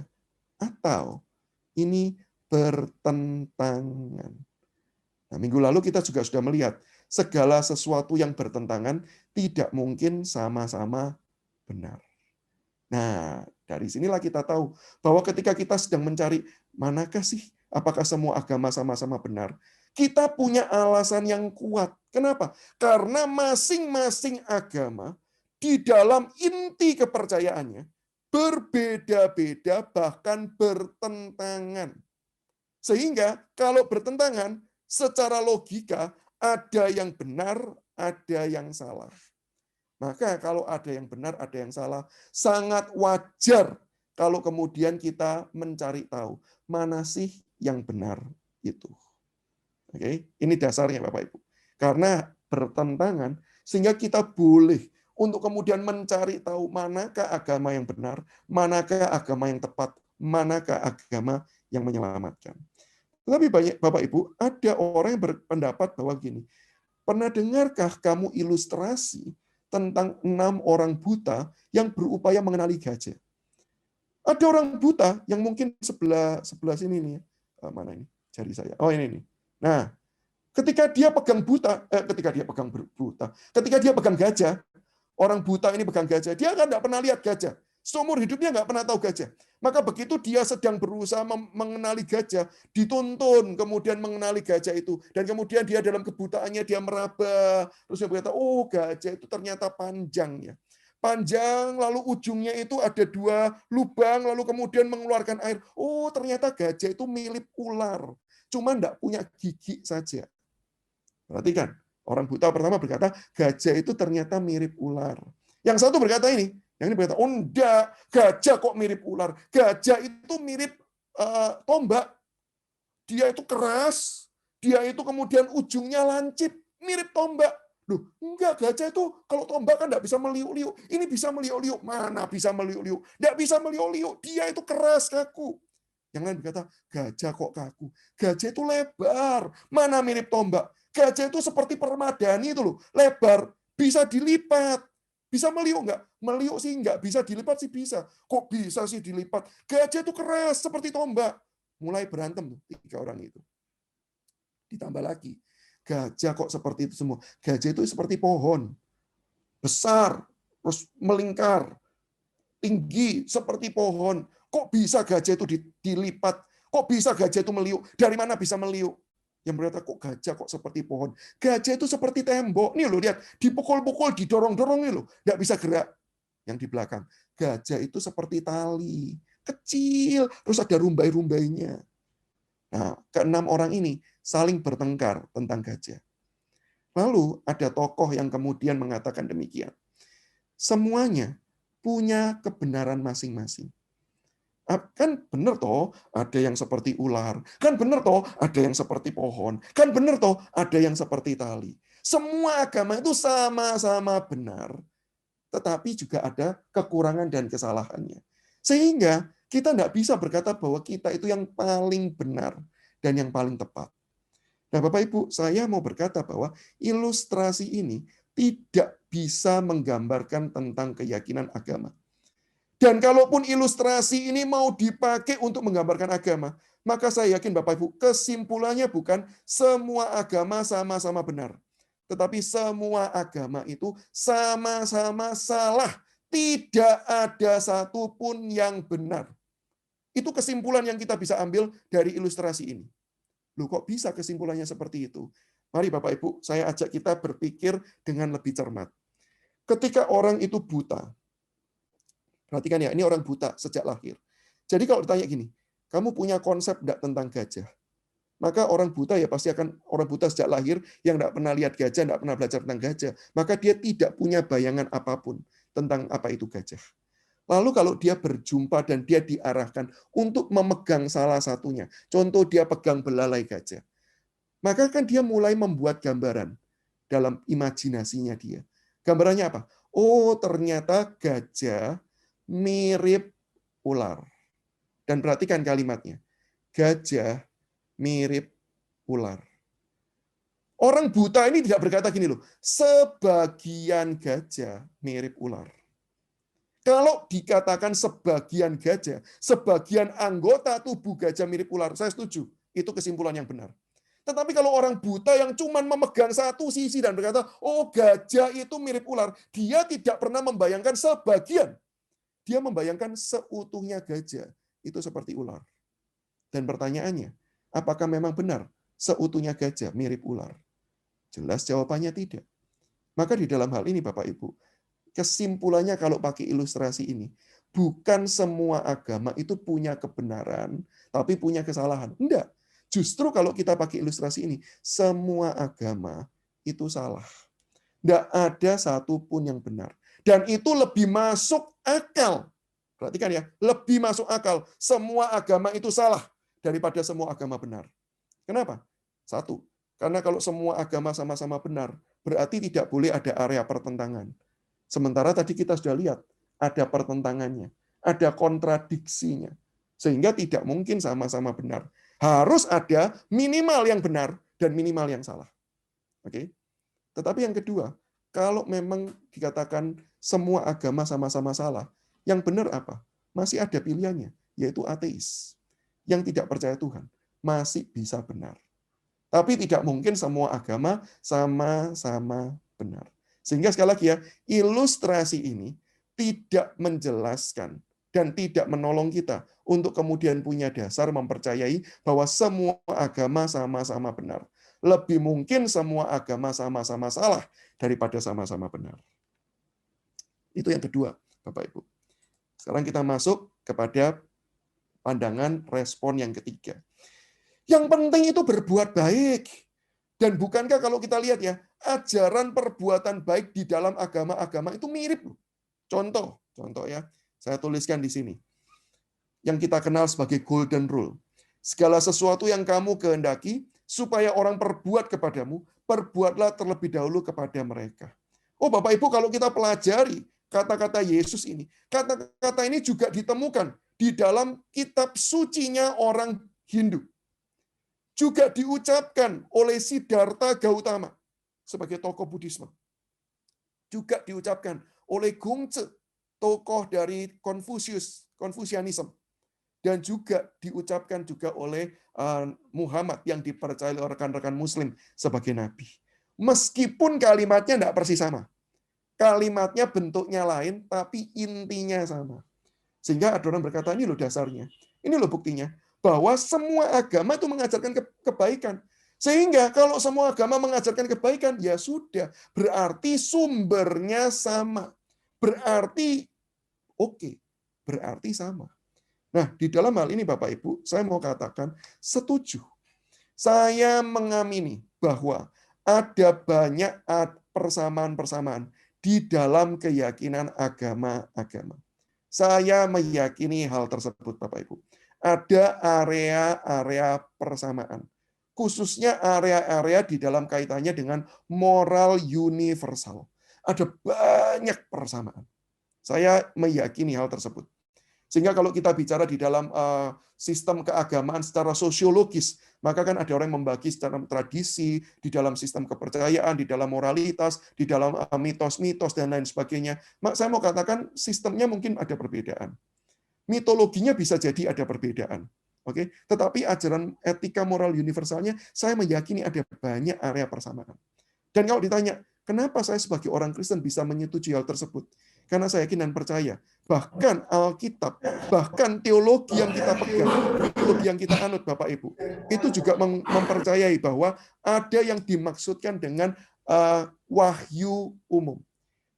atau ini bertentangan? Nah, minggu lalu kita juga sudah melihat segala sesuatu yang bertentangan tidak mungkin sama-sama benar. Nah, dari sinilah kita tahu bahwa ketika kita sedang mencari manakah sih, apakah semua agama sama-sama benar, kita punya alasan yang kuat. Kenapa? Karena masing-masing agama di dalam inti kepercayaannya berbeda-beda, bahkan bertentangan. Sehingga kalau bertentangan, secara logika ada yang benar, ada yang salah. Maka kalau ada yang benar, ada yang salah, sangat wajar kalau kemudian kita mencari tahu mana sih yang benar itu. Oke, ini dasarnya Bapak Ibu. Karena bertentangan sehingga kita boleh untuk kemudian mencari tahu manakah agama yang benar, manakah agama yang tepat, manakah agama yang menyelamatkan. Tetapi banyak Bapak Ibu, ada orang yang berpendapat bahwa gini, pernah dengarkah kamu ilustrasi tentang 6 orang buta yang berupaya mengenali gajah? Ada orang buta yang mungkin sebelah sini nih, mana ini jari saya? Oh ini nih. Nah, ketika dia pegang gajah, orang buta ini pegang gajah, dia kan nggak pernah lihat gajah. Seumur hidupnya nggak pernah tahu gajah. Maka begitu dia sedang berusaha mengenali gajah, dituntun kemudian mengenali gajah itu. Dan kemudian dia dalam kebutaannya dia meraba. Terus dia berkata, oh gajah itu ternyata panjang ya. Panjang, lalu ujungnya itu ada 2 lubang, lalu kemudian mengeluarkan air. Oh ternyata gajah itu mirip ular. Cuma enggak punya gigi saja. Perhatikan, orang buta pertama berkata, gajah itu ternyata mirip ular. Yang satu berkata ini, yang ini berkata, oh enggak, gajah kok mirip ular. Gajah itu mirip tombak. Dia itu keras, dia itu kemudian ujungnya lancip, mirip tombak. Loh, enggak, gajah itu kalau tombak kan enggak bisa meliuk-liuk. Ini bisa meliuk-liuk. Mana bisa meliuk-liuk? Enggak bisa meliuk-liuk. Dia itu keras, kaku. Yang lain berkata, gajah kok kaku. Gajah itu lebar, mana mirip tombak. Gajah itu seperti permadani itu loh, lebar, bisa dilipat. Bisa meliuk nggak? Meliuk sih nggak, bisa dilipat sih bisa. Kok bisa sih dilipat? Gajah itu keras seperti tombak. Mulai berantem tuh 3 orang itu. Ditambah lagi, gajah kok seperti itu semua. Gajah itu seperti pohon, besar, terus melingkar, tinggi seperti pohon. Kok bisa gajah itu dilipat? Kok bisa gajah itu meliuk? Dari mana bisa meliuk? Yang berkata, kok gajah kok seperti pohon? Gajah itu seperti tembok. Nih loh, lihat. Dipukul-pukul, didorong-dorong nih loh. Nggak bisa gerak. Yang di belakang. Gajah itu seperti tali. Kecil. Terus ada rumbai-rumbainya. Nah, ke-6 orang ini saling bertengkar tentang gajah. Lalu ada tokoh yang kemudian mengatakan demikian. Semuanya punya kebenaran masing-masing. Kan benar toh ada yang seperti ular, kan benar toh ada yang seperti pohon, kan benar toh ada yang seperti tali. Semua agama itu sama-sama benar, tetapi juga ada kekurangan dan kesalahannya. Sehingga kita tidak bisa berkata bahwa kita itu yang paling benar dan yang paling tepat. Nah, Bapak Ibu, saya mau berkata bahwa ilustrasi ini tidak bisa menggambarkan tentang keyakinan agama. Dan kalaupun ilustrasi ini mau dipakai untuk menggambarkan agama, maka saya yakin Bapak Ibu, kesimpulannya bukan semua agama sama-sama benar. Tetapi semua agama itu sama-sama salah. Tidak ada satupun yang benar. Itu kesimpulan yang kita bisa ambil dari ilustrasi ini. Loh, kok bisa kesimpulannya seperti itu? Mari Bapak Ibu, saya ajak kita berpikir dengan lebih cermat. Ketika orang itu buta, perhatikan ya, ini orang buta sejak lahir. Jadi kalau ditanya gini, kamu punya konsep enggak tentang gajah? Maka orang buta ya pasti akan, orang buta sejak lahir yang enggak pernah lihat gajah, enggak pernah belajar tentang gajah, maka dia tidak punya bayangan apapun tentang apa itu gajah. Lalu kalau dia berjumpa dan dia diarahkan untuk memegang salah satunya, contoh dia pegang belalai gajah, maka kan dia mulai membuat gambaran dalam imajinasinya dia. Gambarannya apa? Oh, ternyata gajah mirip ular. Dan perhatikan kalimatnya. Gajah mirip ular. Orang buta ini tidak berkata gini loh, sebagian gajah mirip ular. Kalau dikatakan sebagian gajah, sebagian anggota tubuh gajah mirip ular, saya setuju. Itu kesimpulan yang benar. Tetapi kalau orang buta yang cuma memegang satu sisi dan berkata, oh gajah itu mirip ular, dia tidak pernah membayangkan sebagian. Dia membayangkan seutuhnya gajah itu seperti ular. Dan pertanyaannya, apakah memang benar seutuhnya gajah mirip ular? Jelas jawabannya tidak. Maka di dalam hal ini Bapak Ibu, kesimpulannya kalau pakai ilustrasi ini, bukan semua agama itu punya kebenaran, tapi punya kesalahan. Enggak. Justru kalau kita pakai ilustrasi ini, semua agama itu salah. Enggak ada satupun yang benar. Dan itu lebih masuk akal. Perhatikan ya, lebih masuk akal. Semua agama itu salah daripada semua agama benar. Kenapa? Satu, karena kalau semua agama sama-sama benar, berarti tidak boleh ada area pertentangan. Sementara tadi kita sudah lihat, ada pertentangannya, ada kontradiksinya. Sehingga tidak mungkin sama-sama benar. Harus ada minimal yang benar dan minimal yang salah. Oke? Tetapi yang kedua, kalau memang dikatakan semua agama sama-sama salah, yang benar apa? Masih ada pilihannya, yaitu ateis. Yang tidak percaya Tuhan, masih bisa benar. Tapi tidak mungkin semua agama sama-sama benar. Sehingga sekali lagi ya, ilustrasi ini tidak menjelaskan dan tidak menolong kita untuk kemudian punya dasar mempercayai bahwa semua agama sama-sama benar. Lebih mungkin semua agama sama-sama salah daripada sama-sama benar. Itu yang kedua, Bapak Ibu. Sekarang kita masuk kepada pandangan respon yang ketiga. Yang penting itu berbuat baik. Dan bukankah kalau kita lihat ya, ajaran perbuatan baik di dalam agama-agama itu mirip. Contoh ya, saya tuliskan di sini. Yang kita kenal sebagai golden rule. Segala sesuatu yang kamu kehendaki, supaya orang perbuat kepadamu, perbuatlah terlebih dahulu kepada mereka. Oh Bapak Ibu, kalau kita pelajari kata-kata Yesus ini, kata-kata ini juga ditemukan di dalam kitab sucinya orang Hindu. Juga diucapkan oleh Siddhartha Gautama sebagai tokoh Buddhisme. Juga diucapkan oleh Gongzhe, tokoh dari Konfusianisme. Dan juga diucapkan juga oleh Muhammad yang dipercaya oleh rekan-rekan Muslim sebagai nabi. Meskipun kalimatnya tidak persis sama. Kalimatnya bentuknya lain, tapi intinya sama. Sehingga ada orang berkata, ini loh dasarnya. Ini loh buktinya. Bahwa semua agama itu mengajarkan kebaikan. Sehingga kalau semua agama mengajarkan kebaikan, ya sudah. Berarti sumbernya sama. Berarti oke. Berarti sama. Nah, di dalam hal ini Bapak Ibu, saya mau katakan setuju. Saya mengamini bahwa ada banyak persamaan-persamaan di dalam keyakinan agama-agama. Saya meyakini hal tersebut, Bapak Ibu. Ada area-area persamaan. Khususnya area-area di dalam kaitannya dengan moral universal. Ada banyak persamaan. Saya meyakini hal tersebut. Sehingga kalau kita bicara di dalam sistem keagamaan secara sosiologis, maka kan ada orang yang membagi secara tradisi, di dalam sistem kepercayaan, di dalam moralitas, di dalam mitos-mitos, dan lain sebagainya. Saya mau katakan sistemnya mungkin ada perbedaan. Mitologinya bisa jadi ada perbedaan. Oke, tetapi ajaran etika moral universalnya, saya meyakini ada banyak area persamaan. Dan kalau ditanya, kenapa saya sebagai orang Kristen bisa menyetujui hal tersebut? Karena saya yakin dan percaya, bahkan Alkitab, bahkan teologi yang kita pegang, teologi yang kita anut, Bapak Ibu, itu juga mempercayai bahwa ada yang dimaksudkan dengan wahyu umum,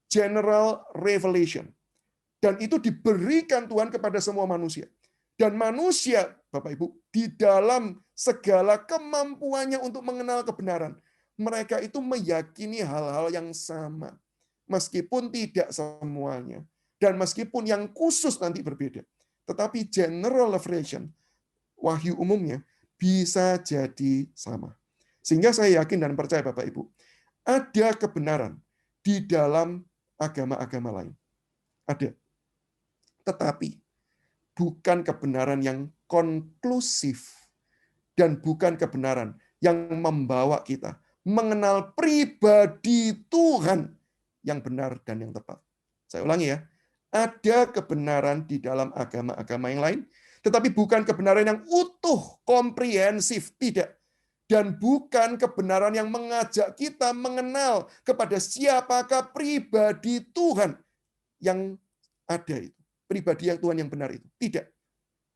general revelation. Dan itu diberikan Tuhan kepada semua manusia. Dan manusia, Bapak Ibu, di dalam segala kemampuannya untuk mengenal kebenaran, mereka itu meyakini hal-hal yang sama. Meskipun tidak semuanya. Dan meskipun yang khusus nanti berbeda. Tetapi general revelation, wahyu umumnya, bisa jadi sama. Sehingga saya yakin dan percaya Bapak Ibu, ada kebenaran di dalam agama-agama lain. Ada. Tetapi bukan kebenaran yang konklusif. Dan bukan kebenaran yang membawa kita mengenal pribadi Tuhan yang benar dan yang tepat. Saya ulangi ya, ada kebenaran di dalam agama-agama yang lain, tetapi bukan kebenaran yang utuh, komprehensif, tidak. Dan bukan kebenaran yang mengajak kita mengenal kepada siapakah pribadi Tuhan yang ada itu. Pribadi yang Tuhan yang benar itu. Tidak.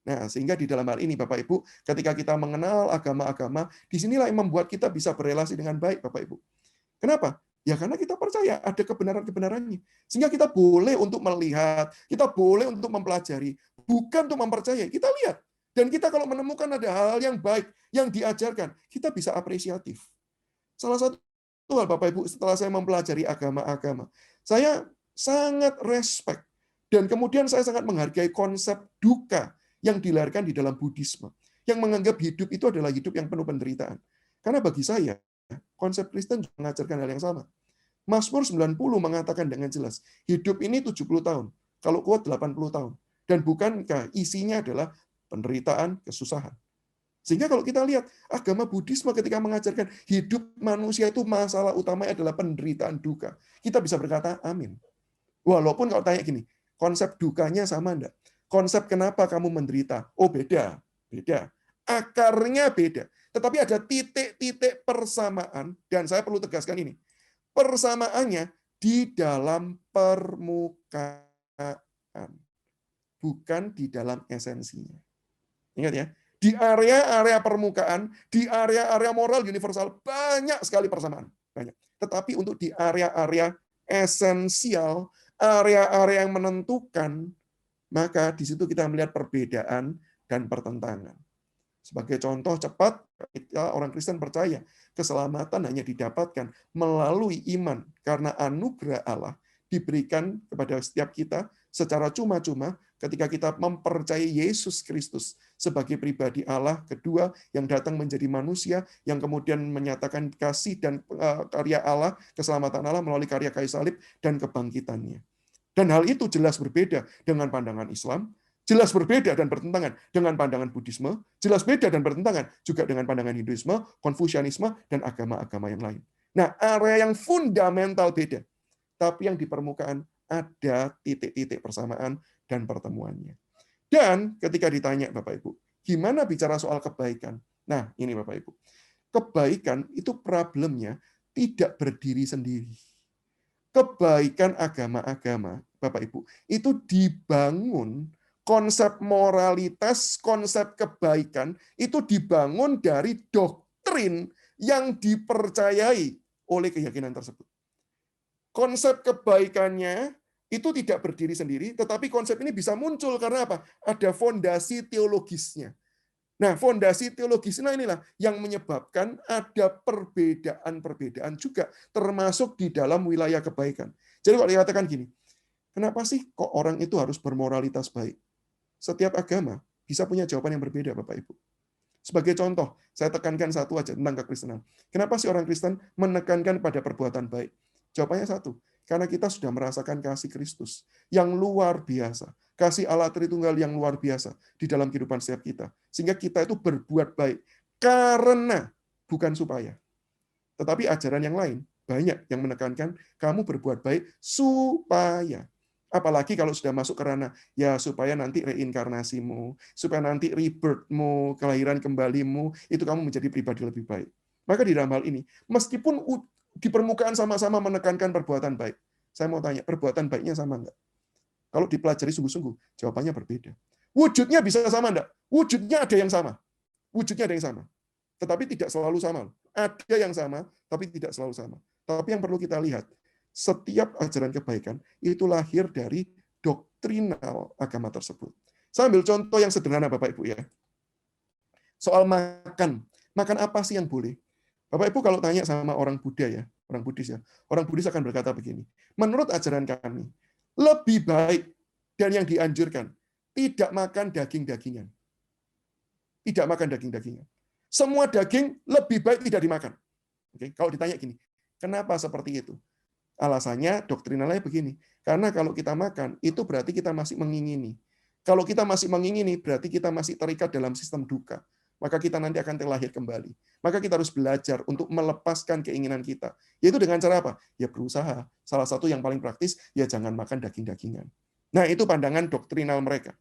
Nah, sehingga di dalam hal ini, Bapak Ibu, ketika kita mengenal agama-agama, disinilah yang membuat kita bisa berelasi dengan baik, Bapak Ibu. Kenapa? Ya karena kita percaya ada kebenaran-kebenarannya. Sehingga kita boleh untuk melihat, kita boleh untuk mempelajari, bukan untuk mempercayai. Kita lihat. Dan kita kalau menemukan ada hal yang baik, yang diajarkan, kita bisa apresiatif. Salah satu hal, Bapak Ibu, setelah saya mempelajari agama-agama, saya sangat respect. Dan kemudian saya sangat menghargai konsep duka yang dilahirkan di dalam Buddhisme. Yang menganggap hidup itu adalah hidup yang penuh penderitaan. Karena bagi saya, konsep Kristen juga mengajarkan hal yang sama. Mazmur 90 mengatakan dengan jelas, hidup ini 70 tahun, kalau kuat 80 tahun. Dan bukankah isinya adalah penderitaan, kesusahan. Sehingga kalau kita lihat, agama Buddhisme ketika mengajarkan hidup manusia itu masalah utamanya adalah penderitaan duka. Kita bisa berkata, amin. Walaupun kalau tanya gini, konsep dukanya sama enggak? Konsep kenapa kamu menderita? Oh beda, beda. Akarnya beda. Tetapi ada titik-titik persamaan, dan saya perlu tegaskan ini. Persamaannya di dalam permukaan, bukan di dalam esensinya. Ingat ya, di area-area permukaan, di area-area moral universal, banyak sekali persamaan. Banyak. Tetapi untuk di area-area esensial, area-area yang menentukan, maka di situ kita melihat perbedaan dan pertentangan. Sebagai contoh cepat, kita orang Kristen percaya keselamatan hanya didapatkan melalui iman karena anugerah Allah diberikan kepada setiap kita secara cuma-cuma ketika kita mempercayai Yesus Kristus sebagai pribadi Allah kedua yang datang menjadi manusia, yang kemudian menyatakan kasih dan karya Allah, keselamatan Allah melalui karya kayu salib dan kebangkitannya. Dan hal itu jelas berbeda dengan pandangan Islam, Jelas berbeda dan bertentangan dengan pandangan Buddhisme, jelas beda dan bertentangan juga dengan pandangan Hinduisme, Konfusianisme, dan agama-agama yang lain. Nah, area yang fundamental beda. Tapi yang di permukaan ada titik-titik persamaan dan pertemuannya. Dan ketika ditanya Bapak Ibu, gimana bicara soal kebaikan? Nah, ini Bapak Ibu. Kebaikan itu problemnya tidak berdiri sendiri. Kebaikan agama-agama, Bapak Ibu, itu dibangun konsep moralitas, konsep kebaikan itu dibangun dari doktrin yang dipercayai oleh keyakinan tersebut. Konsep kebaikannya itu tidak berdiri sendiri, tetapi konsep ini bisa muncul karena apa? Ada fondasi teologisnya. Nah, fondasi teologisnya inilah yang menyebabkan ada perbedaan-perbedaan juga, termasuk di dalam wilayah kebaikan. Jadi kalau dikatakan gini, kenapa sih kok orang itu harus bermoralitas baik? Setiap agama bisa punya jawaban yang berbeda, Bapak Ibu. Sebagai contoh, saya tekankan satu aja tentang kekristenan. Kenapa sih orang Kristen menekankan pada perbuatan baik? Jawabannya satu, karena kita sudah merasakan kasih Kristus yang luar biasa. Kasih Allah Tritunggal yang luar biasa di dalam kehidupan setiap kita. Sehingga kita itu berbuat baik. Karena, bukan supaya. Tetapi ajaran yang lain, banyak yang menekankan kamu berbuat baik supaya. Apalagi kalau sudah masuk ke ranah, ya supaya nanti reinkarnasimu, supaya nanti rebirth-mu, kelahiran kembalimu, itu kamu menjadi pribadi lebih baik. Maka di dalam hal ini, meskipun di permukaan sama-sama menekankan perbuatan baik, saya mau tanya, perbuatan baiknya sama enggak? Kalau dipelajari sungguh-sungguh, jawabannya berbeda. Wujudnya bisa sama enggak? Wujudnya ada yang sama. Wujudnya ada yang sama. Tetapi tidak selalu sama. Ada yang sama, tapi tidak selalu sama. Tapi yang perlu kita lihat, setiap ajaran kebaikan itu lahir dari doktrinal agama tersebut. Saya ambil contoh yang sederhana Bapak Ibu ya. Soal makan. Makan apa sih yang boleh? Bapak Ibu kalau tanya sama orang Buddha ya, orang Buddhis ya, orang Buddhis akan berkata begini, menurut ajaran kami, lebih baik dan yang dianjurkan, tidak makan daging-dagingan. Tidak makan daging-dagingan. Semua daging lebih baik tidak dimakan. Oke, kalau ditanya gini, kenapa seperti itu? Alasannya doktrinalnya begini, karena kalau kita makan, itu berarti kita masih mengingini. Kalau kita masih mengingini, berarti kita masih terikat dalam sistem duka. Maka kita nanti akan terlahir kembali. Maka kita harus belajar untuk melepaskan keinginan kita. Yaitu dengan cara apa? Ya berusaha. Salah satu yang paling praktis, ya jangan makan daging-dagingan. Nah, itu pandangan doktrinal mereka.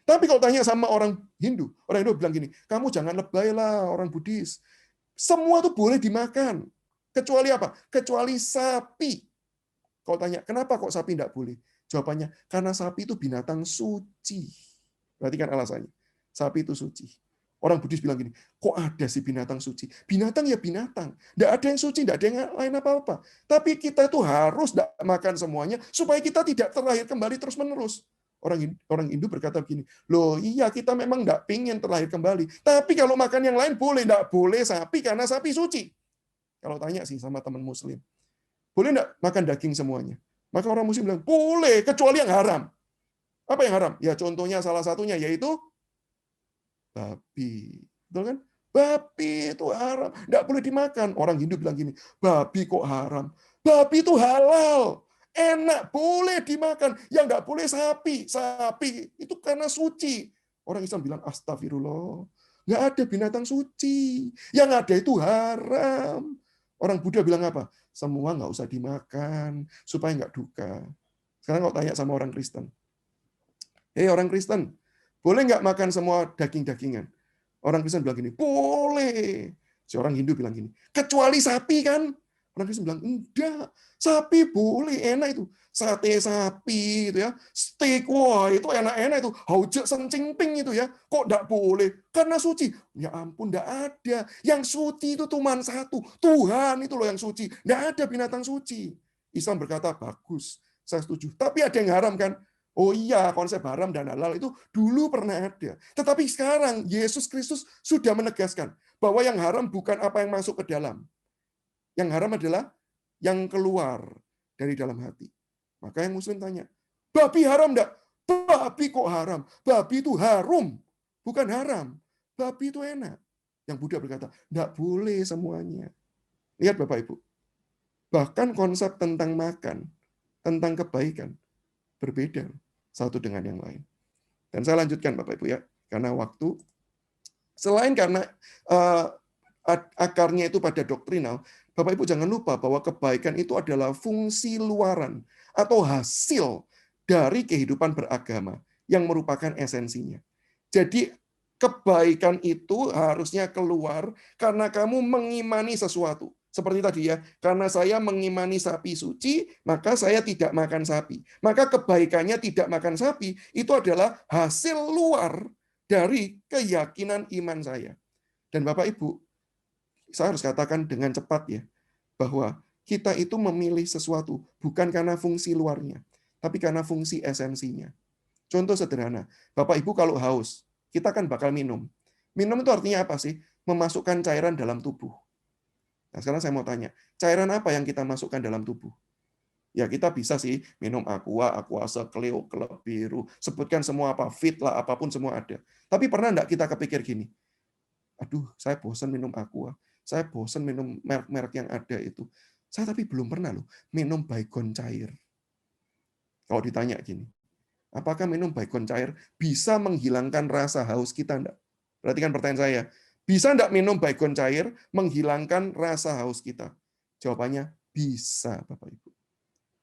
Tapi kalau tanya sama orang Hindu bilang gini, kamu jangan lebay lah orang Buddhis. Semua itu boleh dimakan. Kecuali apa? Kecuali sapi. Kalau tanya, kenapa kok sapi tidak boleh? Jawabannya, karena sapi itu binatang suci. Perhatikan alasannya. Sapi itu suci. Orang Buddhis bilang gini, kok ada sih binatang suci? Binatang ya binatang. Tidak ada yang suci, tidak ada yang lain apa-apa. Tapi kita itu harus tidak makan semuanya, supaya kita tidak terlahir kembali terus-menerus. Orang Hindu berkata begini, loh iya kita memang tidak ingin terlahir kembali. Tapi kalau makan yang lain boleh. Tidak boleh sapi, karena sapi suci. Kalau tanya sih sama teman muslim, boleh enggak makan daging semuanya? Maka orang muslim bilang, boleh, kecuali yang haram. Apa yang haram? Ya contohnya salah satunya yaitu babi. Betul kan? Babi itu haram. Enggak boleh dimakan. Orang Hindu bilang gini, babi kok haram? Babi itu halal. Enak, boleh dimakan. Yang enggak boleh sapi. Sapi itu karena suci. Orang Islam bilang, astagfirullah. Enggak ada binatang suci. Yang ada itu haram. Orang Buddha bilang apa? Semua nggak usah dimakan, supaya nggak duka. Sekarang kalau tanya sama orang Kristen, hei orang Kristen, boleh nggak makan semua daging-dagingan? Orang Kristen bilang gini, boleh. Si orang Hindu bilang gini, kecuali sapi kan? Orang Kristen bilang, enggak, sapi boleh, enak itu. Sate sapi, itu ya, steak, wah itu enak-enak itu. Haujek sencingping itu ya, kok enggak boleh? Karena suci. Ya ampun, enggak ada. Yang suci itu cuma satu, Tuhan itu loh yang suci. Enggak ada binatang suci. Islam berkata, bagus, saya setuju. Tapi ada yang haram kan? Oh iya, konsep haram dan halal itu dulu pernah ada. Tetapi sekarang Yesus Kristus sudah menegaskan bahwa yang haram bukan apa yang masuk ke dalam. Yang haram adalah yang keluar dari dalam hati. Maka yang muslim tanya, babi haram enggak? Babi kok haram? Babi itu harum, bukan haram. Babi itu enak. Yang Buddha berkata, enggak boleh semuanya. Lihat Bapak Ibu, bahkan konsep tentang makan, tentang kebaikan, berbeda satu dengan yang lain. Dan saya lanjutkan Bapak Ibu ya, karena waktu. Selain karena eh, akarnya itu pada doktrinal, Bapak Ibu jangan lupa bahwa kebaikan itu adalah fungsi luaran atau hasil dari kehidupan beragama yang merupakan esensinya. Jadi kebaikan itu harusnya keluar karena kamu mengimani sesuatu. Seperti tadi ya, karena saya mengimani sapi suci, maka saya tidak makan sapi. Maka kebaikannya tidak makan sapi itu adalah hasil luar dari keyakinan iman saya. Dan Bapak Ibu, saya harus katakan dengan cepat ya, bahwa kita itu memilih sesuatu bukan karena fungsi luarnya, tapi karena fungsi esensinya. Contoh sederhana, Bapak Ibu kalau haus, kita kan bakal minum. Minum itu artinya apa sih? Memasukkan cairan dalam tubuh. Nah, sekarang saya mau tanya, cairan apa yang kita masukkan dalam tubuh? Ya kita bisa sih minum aqua, aquase, Cleo, Klub Biru, sebutkan semua apa, fit lah, apapun semua ada. Tapi pernah enggak kita kepikir gini, aduh saya bosan minum aqua, saya bosan minum merek-merek yang ada itu. Saya tapi belum pernah loh minum Baygon cair. Kalau ditanya gini, apakah minum Baygon cair bisa menghilangkan rasa haus kita enggak? Perhatikan pertanyaan saya. Bisa enggak minum Baygon cair menghilangkan rasa haus kita? Jawabannya bisa, Bapak Ibu.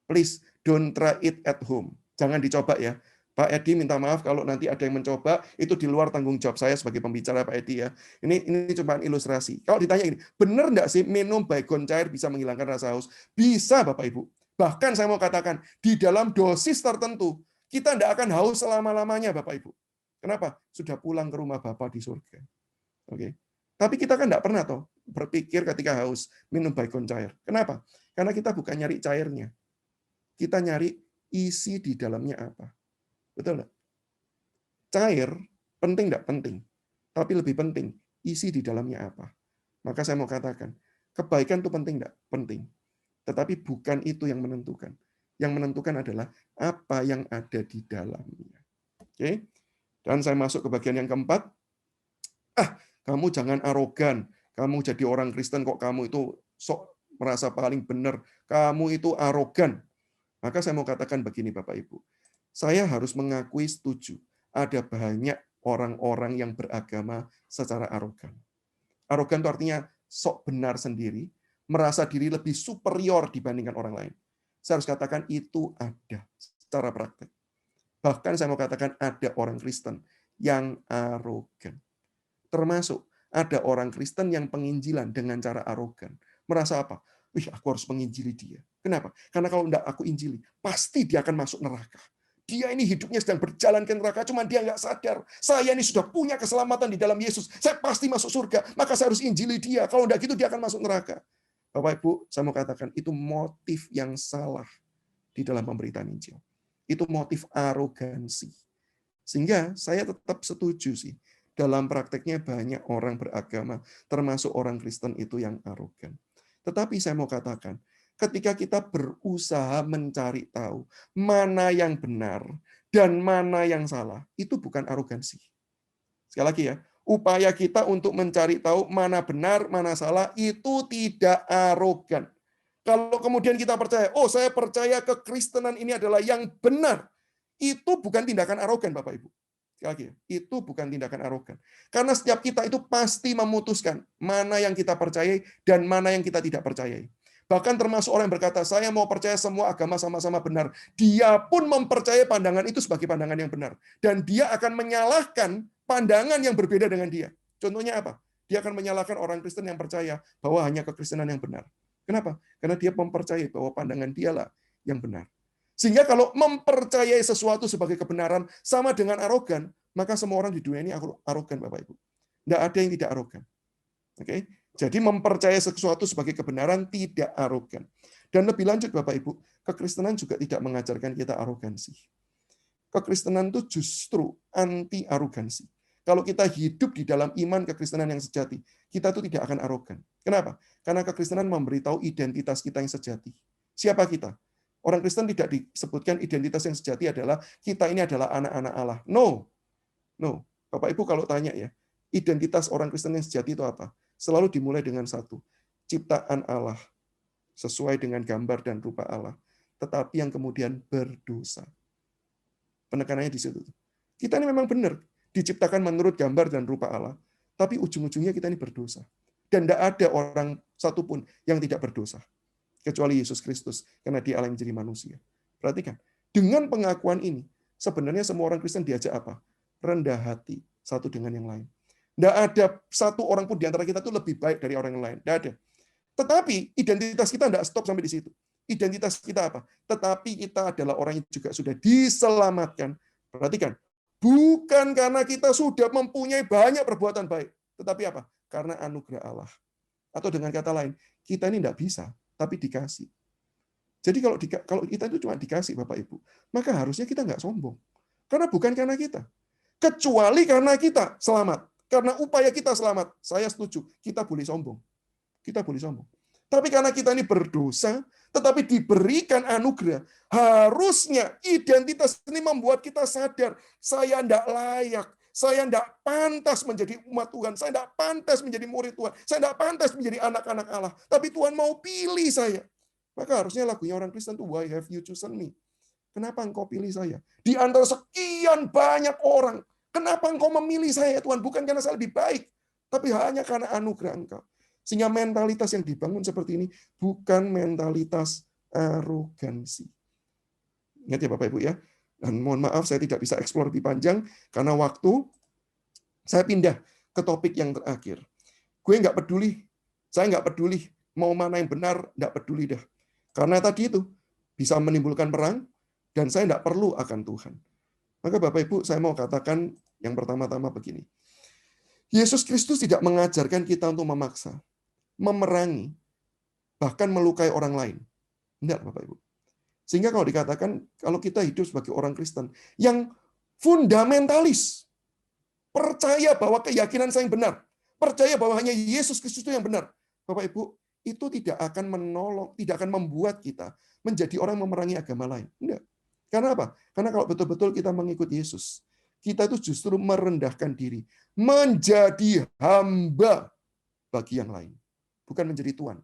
Please don't try it at home. Jangan dicoba ya. Pak Edi minta maaf kalau nanti ada yang mencoba, itu di luar tanggung jawab saya sebagai pembicara Pak Edi ya. Ini cuma ilustrasi. Kalau ditanya ini, benar enggak sih minum Baygon cair bisa menghilangkan rasa haus? Bisa Bapak Ibu. Bahkan saya mau katakan, di dalam dosis tertentu, kita enggak akan haus selama-lamanya Bapak Ibu. Kenapa? Sudah pulang ke rumah Bapak di surga. Oke. Tapi kita kan enggak pernah toh berpikir ketika haus minum Baygon cair. Kenapa? Karena kita bukan nyari cairnya. Kita nyari isi di dalamnya apa. Betul nggak? Cair, penting nggak? Penting. Tapi lebih penting, isi di dalamnya apa. Maka saya mau katakan, kebaikan itu penting nggak? Penting. Tetapi bukan itu yang menentukan. Yang menentukan adalah apa yang ada di dalamnya. Oke? Dan saya masuk ke bagian yang keempat. Kamu jangan arogan. Kamu jadi orang Kristen kok kamu itu sok merasa paling benar. Kamu itu arogan. Maka saya mau katakan begini Bapak Ibu, saya harus mengakui setuju, ada banyak orang-orang yang beragama secara arogan. Arogan itu artinya sok benar sendiri, merasa diri lebih superior dibandingkan orang lain. Saya harus katakan itu ada secara praktek. Bahkan saya mau katakan ada orang Kristen yang arogan. Termasuk ada orang Kristen yang penginjilan dengan cara arogan. Merasa apa? Aku harus menginjili dia. Kenapa? Karena kalau enggak aku injili, pasti dia akan masuk neraka. Dia ini hidupnya sedang berjalan ke neraka, cuma dia nggak sadar. Saya ini sudah punya keselamatan di dalam Yesus. Saya pasti masuk surga, maka saya harus injili dia. Kalau enggak gitu, dia akan masuk neraka. Bapak Ibu, saya mau katakan, itu motif yang salah di dalam pemberitaan Injil. Itu motif arogansi. Sehingga saya tetap setuju sih, dalam prakteknya banyak orang beragama, termasuk orang Kristen itu yang arogan. Tetapi saya mau katakan, ketika kita berusaha mencari tahu mana yang benar dan mana yang salah, itu bukan arogansi. Sekali lagi ya, upaya kita untuk mencari tahu mana benar, mana salah, itu tidak arogan. Kalau kemudian kita percaya, oh saya percaya kekristenan ini adalah yang benar, itu bukan tindakan arogan, Bapak Ibu. Sekali lagi, itu bukan tindakan arogan. Karena setiap kita itu pasti memutuskan mana yang kita percayai dan mana yang kita tidak percayai. Bahkan termasuk orang yang berkata, saya mau percaya semua agama sama-sama benar. Dia pun mempercayai pandangan itu sebagai pandangan yang benar. Dan dia akan menyalahkan pandangan yang berbeda dengan dia. Contohnya apa? Dia akan menyalahkan orang Kristen yang percaya bahwa hanya kekristenan yang benar. Kenapa? Karena dia mempercayai bahwa pandangan dialah yang benar. Sehingga kalau mempercayai sesuatu sebagai kebenaran sama dengan arogan, maka semua orang di dunia ini arogan, Bapak Ibu. Tidak ada yang tidak arogan. Oke? Jadi mempercayai sesuatu sebagai kebenaran tidak arogan. Dan lebih lanjut Bapak Ibu, kekristenan juga tidak mengajarkan kita arogansi. Kekristenan itu justru anti arogansi. Kalau kita hidup di dalam iman kekristenan yang sejati, kita itu tidak akan arogan. Kenapa? Karena kekristenan memberitahu identitas kita yang sejati. Siapa kita? Orang Kristen tidak disebutkan identitas yang sejati adalah kita ini adalah anak-anak Allah. No. No. Bapak Ibu kalau tanya ya, identitas orang Kristen yang sejati itu apa? Selalu dimulai dengan satu. Ciptaan Allah. Sesuai dengan gambar dan rupa Allah. Tetapi yang kemudian berdosa. Penekanannya di situ. Kita ini memang benar, diciptakan menurut gambar dan rupa Allah. Tapi ujung-ujungnya kita ini berdosa. Dan tidak ada orang satupun yang tidak berdosa. Kecuali Yesus Kristus, karena dia Allah yang menjadi manusia. Perhatikan, dengan pengakuan ini, sebenarnya semua orang Kristen diajak apa? Rendah hati satu dengan yang lain. Tidak ada satu orang pun di antara kita itu lebih baik dari orang yang lain. Tidak ada. Tetapi identitas kita tidak stop sampai di situ. Identitas kita apa? Tetapi kita adalah orang yang juga sudah diselamatkan. Perhatikan, bukan karena kita sudah mempunyai banyak perbuatan baik. Tetapi apa? Karena anugerah Allah. Atau dengan kata lain, kita ini tidak bisa, tapi dikasih. Jadi kalau kita itu cuma dikasih, Bapak Ibu, maka harusnya kita nggak sombong. Karena bukan karena kita. Kecuali karena kita selamat. Karena upaya kita selamat, saya setuju, kita boleh sombong. Kita boleh sombong. Tapi karena kita ini berdosa, tetapi diberikan anugerah, harusnya identitas ini membuat kita sadar, saya tidak layak, saya tidak pantas menjadi umat Tuhan, saya tidak pantas menjadi murid Tuhan, saya tidak pantas menjadi anak-anak Allah. Tapi Tuhan mau pilih saya. Maka harusnya lagunya orang Kristen itu, why have you chosen me? Kenapa engkau pilih saya? Di antara sekian banyak orang, kenapa engkau memilih saya, Tuhan? Bukan karena saya lebih baik, tapi hanya karena anugerah engkau. Sehingga mentalitas yang dibangun seperti ini bukan mentalitas arogansi. Ingat ya Bapak Ibu ya. Dan mohon maaf saya tidak bisa eksplor lebih panjang karena waktu. Saya pindah ke topik yang terakhir. Gue nggak peduli, saya nggak peduli mau mana yang benar, nggak peduli dah. Karena tadi itu bisa menimbulkan perang dan saya nggak perlu akan Tuhan. Maka Bapak Ibu saya mau katakan yang pertama-tama begini. Yesus Kristus tidak mengajarkan kita untuk memaksa, memerangi, bahkan melukai orang lain. Tidak, Bapak Ibu. Sehingga kalau dikatakan, kalau kita hidup sebagai orang Kristen, yang fundamentalis, percaya bahwa keyakinan saya yang benar, percaya bahwa hanya Yesus Kristus itu yang benar, Bapak Ibu, itu tidak akan menolong, tidak akan membuat kita menjadi orang memerangi agama lain. Tidak. Karena apa? Karena kalau betul-betul kita mengikut Yesus, kita itu justru merendahkan diri, menjadi hamba bagi yang lain. Bukan menjadi Tuhan.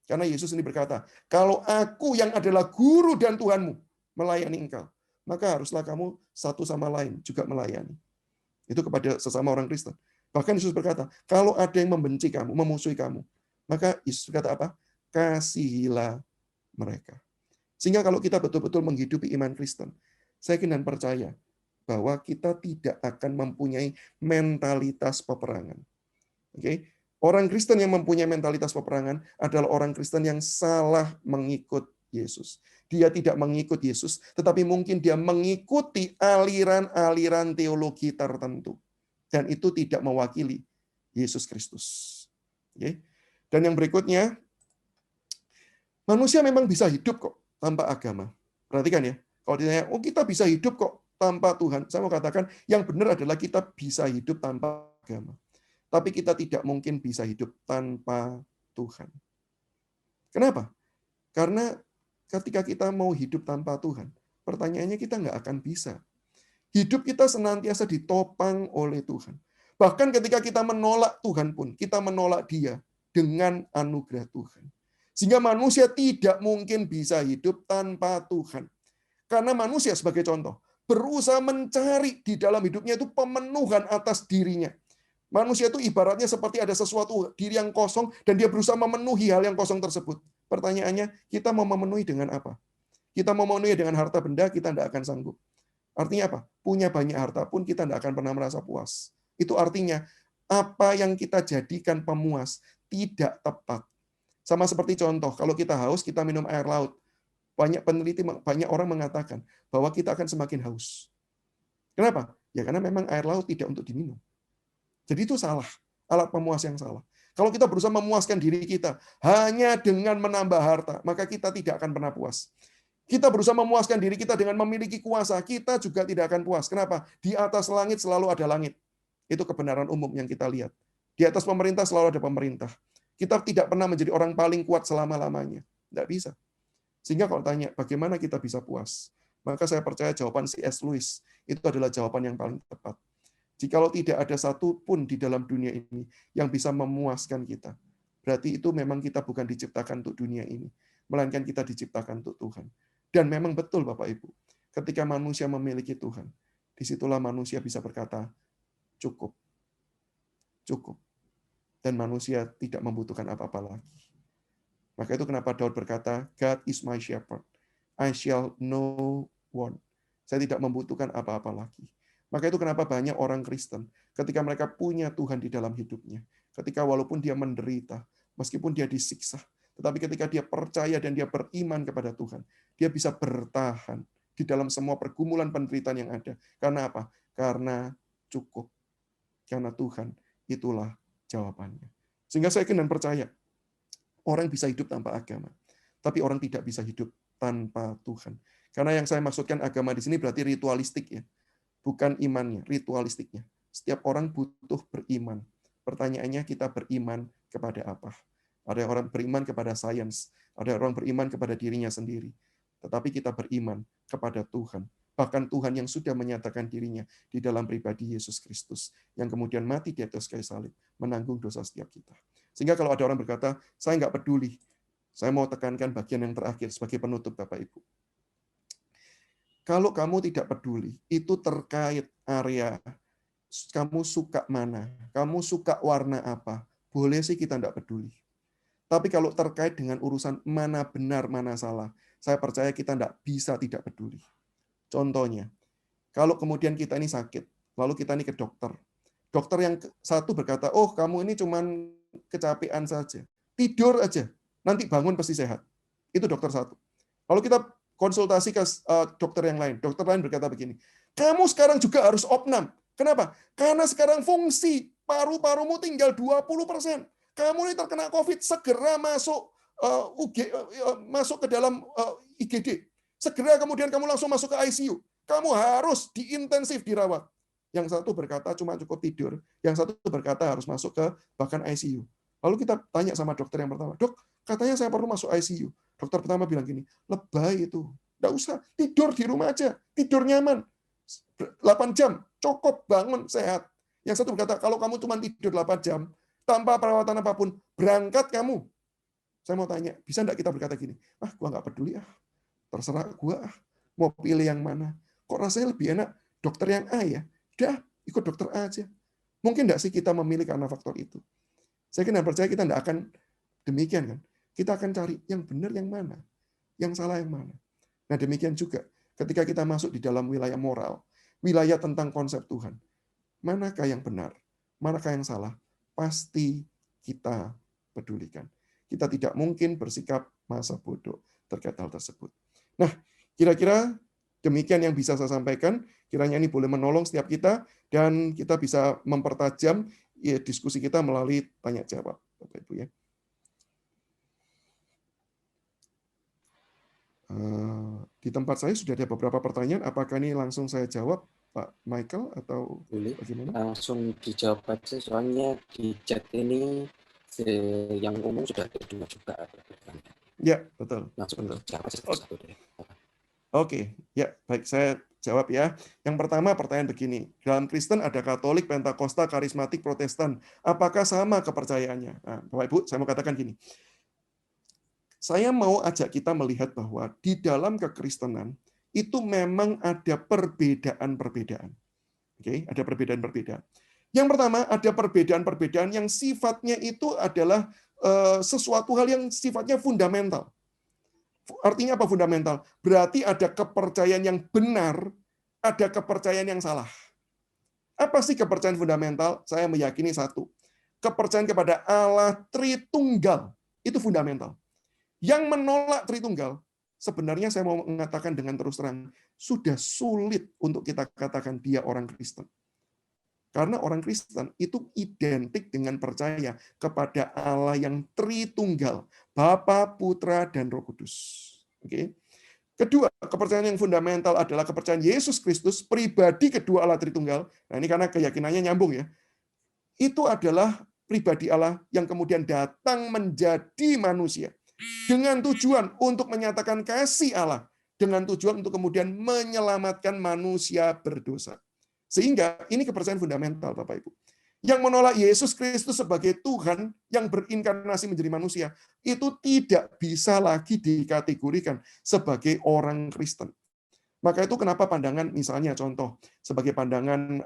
Karena Yesus ini berkata, kalau aku yang adalah guru dan Tuhanmu melayani engkau, maka haruslah kamu satu sama lain juga melayani. Itu kepada sesama orang Kristen. Bahkan Yesus berkata, kalau ada yang membenci kamu, memusuhi kamu, maka Yesus berkata apa? Kasihilah mereka. Sehingga kalau kita betul-betul menghidupi iman Kristen, saya yakin dan percaya bahwa kita tidak akan mempunyai mentalitas peperangan. Oke? Orang Kristen yang mempunyai mentalitas peperangan adalah orang Kristen yang salah mengikut Yesus. Dia tidak mengikut Yesus, tetapi mungkin dia mengikuti aliran-aliran teologi tertentu. Dan itu tidak mewakili Yesus Kristus. Oke? Dan yang berikutnya, manusia memang bisa hidup kok tanpa agama. Perhatikan ya, kalau ditanya, oh kita bisa hidup kok tanpa Tuhan. Saya mau katakan, yang benar adalah kita bisa hidup tanpa agama. Tapi kita tidak mungkin bisa hidup tanpa Tuhan. Kenapa? Karena ketika kita mau hidup tanpa Tuhan, pertanyaannya kita nggak akan bisa. Hidup kita senantiasa ditopang oleh Tuhan. Bahkan ketika kita menolak Tuhan pun, kita menolak Dia dengan anugerah Tuhan. Sehingga manusia tidak mungkin bisa hidup tanpa Tuhan. Karena manusia sebagai contoh, berusaha mencari di dalam hidupnya itu pemenuhan atas dirinya. Manusia itu ibaratnya seperti ada sesuatu diri yang kosong dan dia berusaha memenuhi hal yang kosong tersebut. Pertanyaannya, kita mau memenuhi dengan apa? Kita mau memenuhi dengan harta benda, kita tidak akan sanggup. Artinya apa? Punya banyak harta pun kita tidak akan pernah merasa puas. Itu artinya apa yang kita jadikan pemuas tidak tepat. Sama seperti contoh, kalau kita haus, kita minum air laut. Banyak peneliti, banyak orang mengatakan bahwa kita akan semakin haus. Kenapa? Ya karena memang air laut tidak untuk diminum. Jadi itu salah, alat pemuas yang salah. Kalau kita berusaha memuaskan diri kita hanya dengan menambah harta, maka kita tidak akan pernah puas. Kita berusaha memuaskan diri kita dengan memiliki kuasa, kita juga tidak akan puas. Kenapa? Di atas langit selalu ada langit. Itu kebenaran umum yang kita lihat. Di atas pemerintah selalu ada pemerintah. Kita tidak pernah menjadi orang paling kuat selama-lamanya. Tidak bisa. Sehingga kalau tanya, bagaimana kita bisa puas? Maka saya percaya jawaban C.S. Lewis itu adalah jawaban yang paling tepat. Jikalau tidak ada satu pun di dalam dunia ini yang bisa memuaskan kita, berarti itu memang kita bukan diciptakan untuk dunia ini, melainkan kita diciptakan untuk Tuhan. Dan memang betul Bapak Ibu, ketika manusia memiliki Tuhan, disitulah manusia bisa berkata, cukup, cukup. Dan manusia tidak membutuhkan apa-apa lagi. Maka itu kenapa Daud berkata, God is my shepherd, I shall no want. Saya tidak membutuhkan apa-apa lagi. Maka itu kenapa banyak orang Kristen, ketika mereka punya Tuhan di dalam hidupnya, ketika walaupun dia menderita, meskipun dia disiksa, tetapi ketika dia percaya dan dia beriman kepada Tuhan, dia bisa bertahan di dalam semua pergumulan penderitaan yang ada. Karena apa? Karena cukup. Karena Tuhan itulah jawabannya. Sehingga saya yakin dan percaya, orang bisa hidup tanpa agama, tapi orang tidak bisa hidup tanpa Tuhan. Karena yang saya maksudkan agama di sini berarti ritualistik ya, bukan imannya, ritualistiknya. Setiap orang butuh beriman. Pertanyaannya kita beriman kepada apa? Ada orang beriman kepada sains, ada orang beriman kepada dirinya sendiri. Tetapi kita beriman kepada Tuhan. Bahkan Tuhan yang sudah menyatakan dirinya di dalam pribadi Yesus Kristus, yang kemudian mati di atas kayu salib, menanggung dosa setiap kita. Sehingga kalau ada orang berkata, saya nggak peduli, saya mau tekankan bagian yang terakhir sebagai penutup Bapak Ibu. Kalau kamu tidak peduli, itu terkait area, kamu suka mana, kamu suka warna apa, boleh sih kita tidak peduli. Tapi kalau terkait dengan urusan mana benar, mana salah, saya percaya kita tidak bisa tidak peduli. Contohnya, kalau kemudian kita ini sakit, lalu kita ini ke dokter. Dokter yang satu berkata, oh kamu ini cuma kecapean saja. Tidur aja, nanti bangun pasti sehat. Itu dokter satu. Lalu kita konsultasi ke dokter yang lain. Dokter lain berkata begini, kamu sekarang juga harus opnam. Kenapa? Karena sekarang fungsi paru-parumu tinggal 20%. Kamu ini terkena COVID, segera masuk masuk ke dalam IGD. Segera kemudian kamu langsung masuk ke ICU. Kamu harus diintensif dirawat. Yang satu berkata cuma cukup tidur, yang satu berkata harus masuk ke bahkan ICU. Lalu kita tanya sama dokter yang pertama, dok, katanya saya perlu masuk ICU. Dokter pertama bilang gini, lebay itu. Nggak usah, tidur di rumah aja. Tidur nyaman. 8 jam, cukup, bangun, sehat. Yang satu berkata, kalau kamu cuma tidur 8 jam, tanpa perawatan apapun, berangkat kamu. Saya mau tanya, bisa nggak kita berkata gini, gua nggak peduli, terserah gua, mau pilih yang mana. Kok rasanya lebih enak dokter yang A ya? Udah, ikut dokter A aja. Mungkin nggak sih kita memilih karena faktor itu? Saya kira percaya kita nggak akan demikian kan. Kita akan cari yang benar yang mana, yang salah yang mana. Nah demikian juga ketika kita masuk di dalam wilayah moral, wilayah tentang konsep Tuhan. Manakah yang benar, manakah yang salah, pasti kita pedulikan. Kita tidak mungkin bersikap masa bodoh terkait hal tersebut. Nah, kira-kira demikian yang bisa saya sampaikan. Kiranya ini boleh menolong setiap kita, dan kita bisa mempertajam diskusi kita melalui tanya jawab, Bapak Ibu ya. Di tempat saya sudah ada beberapa pertanyaan. Apakah ini langsung saya jawab, Pak Michael, atau boleh bagaimana? Langsung dijawab aja, soalnya di chat ini yang umum sudah ada 2 juga. Ya, betul. Langsung dijawab aja satu deh. Oke, ya baik, saya jawab ya. Yang pertama pertanyaan begini, dalam Kristen ada Katolik, Pentakosta, Karismatik, Protestan. Apakah sama kepercayaannya? Nah, Bapak Ibu, saya mau katakan gini. Saya mau ajak kita melihat bahwa di dalam kekristenan itu memang ada perbedaan-perbedaan. Oke, ada perbedaan-perbedaan. Yang pertama, ada perbedaan-perbedaan yang sifatnya itu adalah sesuatu hal yang sifatnya fundamental. Artinya apa fundamental? Berarti ada kepercayaan yang benar, ada kepercayaan yang salah. Apa sih kepercayaan fundamental? Saya meyakini satu. Kepercayaan kepada Allah Tritunggal. Itu fundamental. Yang menolak Tritunggal, sebenarnya saya mau mengatakan dengan terus terang, sudah sulit untuk kita katakan dia orang Kristen. Karena orang Kristen itu identik dengan percaya kepada Allah yang Tritunggal, Bapa, Putra, dan Roh Kudus. Oke. Kedua, kepercayaan yang fundamental adalah kepercayaan Yesus Kristus, pribadi kedua Allah Tritunggal. Nah, ini karena keyakinannya nyambung ya. Itu adalah pribadi Allah yang kemudian datang menjadi manusia dengan tujuan untuk menyatakan kasih Allah, dengan tujuan untuk kemudian menyelamatkan manusia berdosa. Sehingga ini kepercayaan fundamental, Bapak Ibu. Yang menolak Yesus Kristus sebagai Tuhan yang berinkarnasi menjadi manusia, itu tidak bisa lagi dikategorikan sebagai orang Kristen. Maka itu kenapa pandangan misalnya contoh sebagai pandangan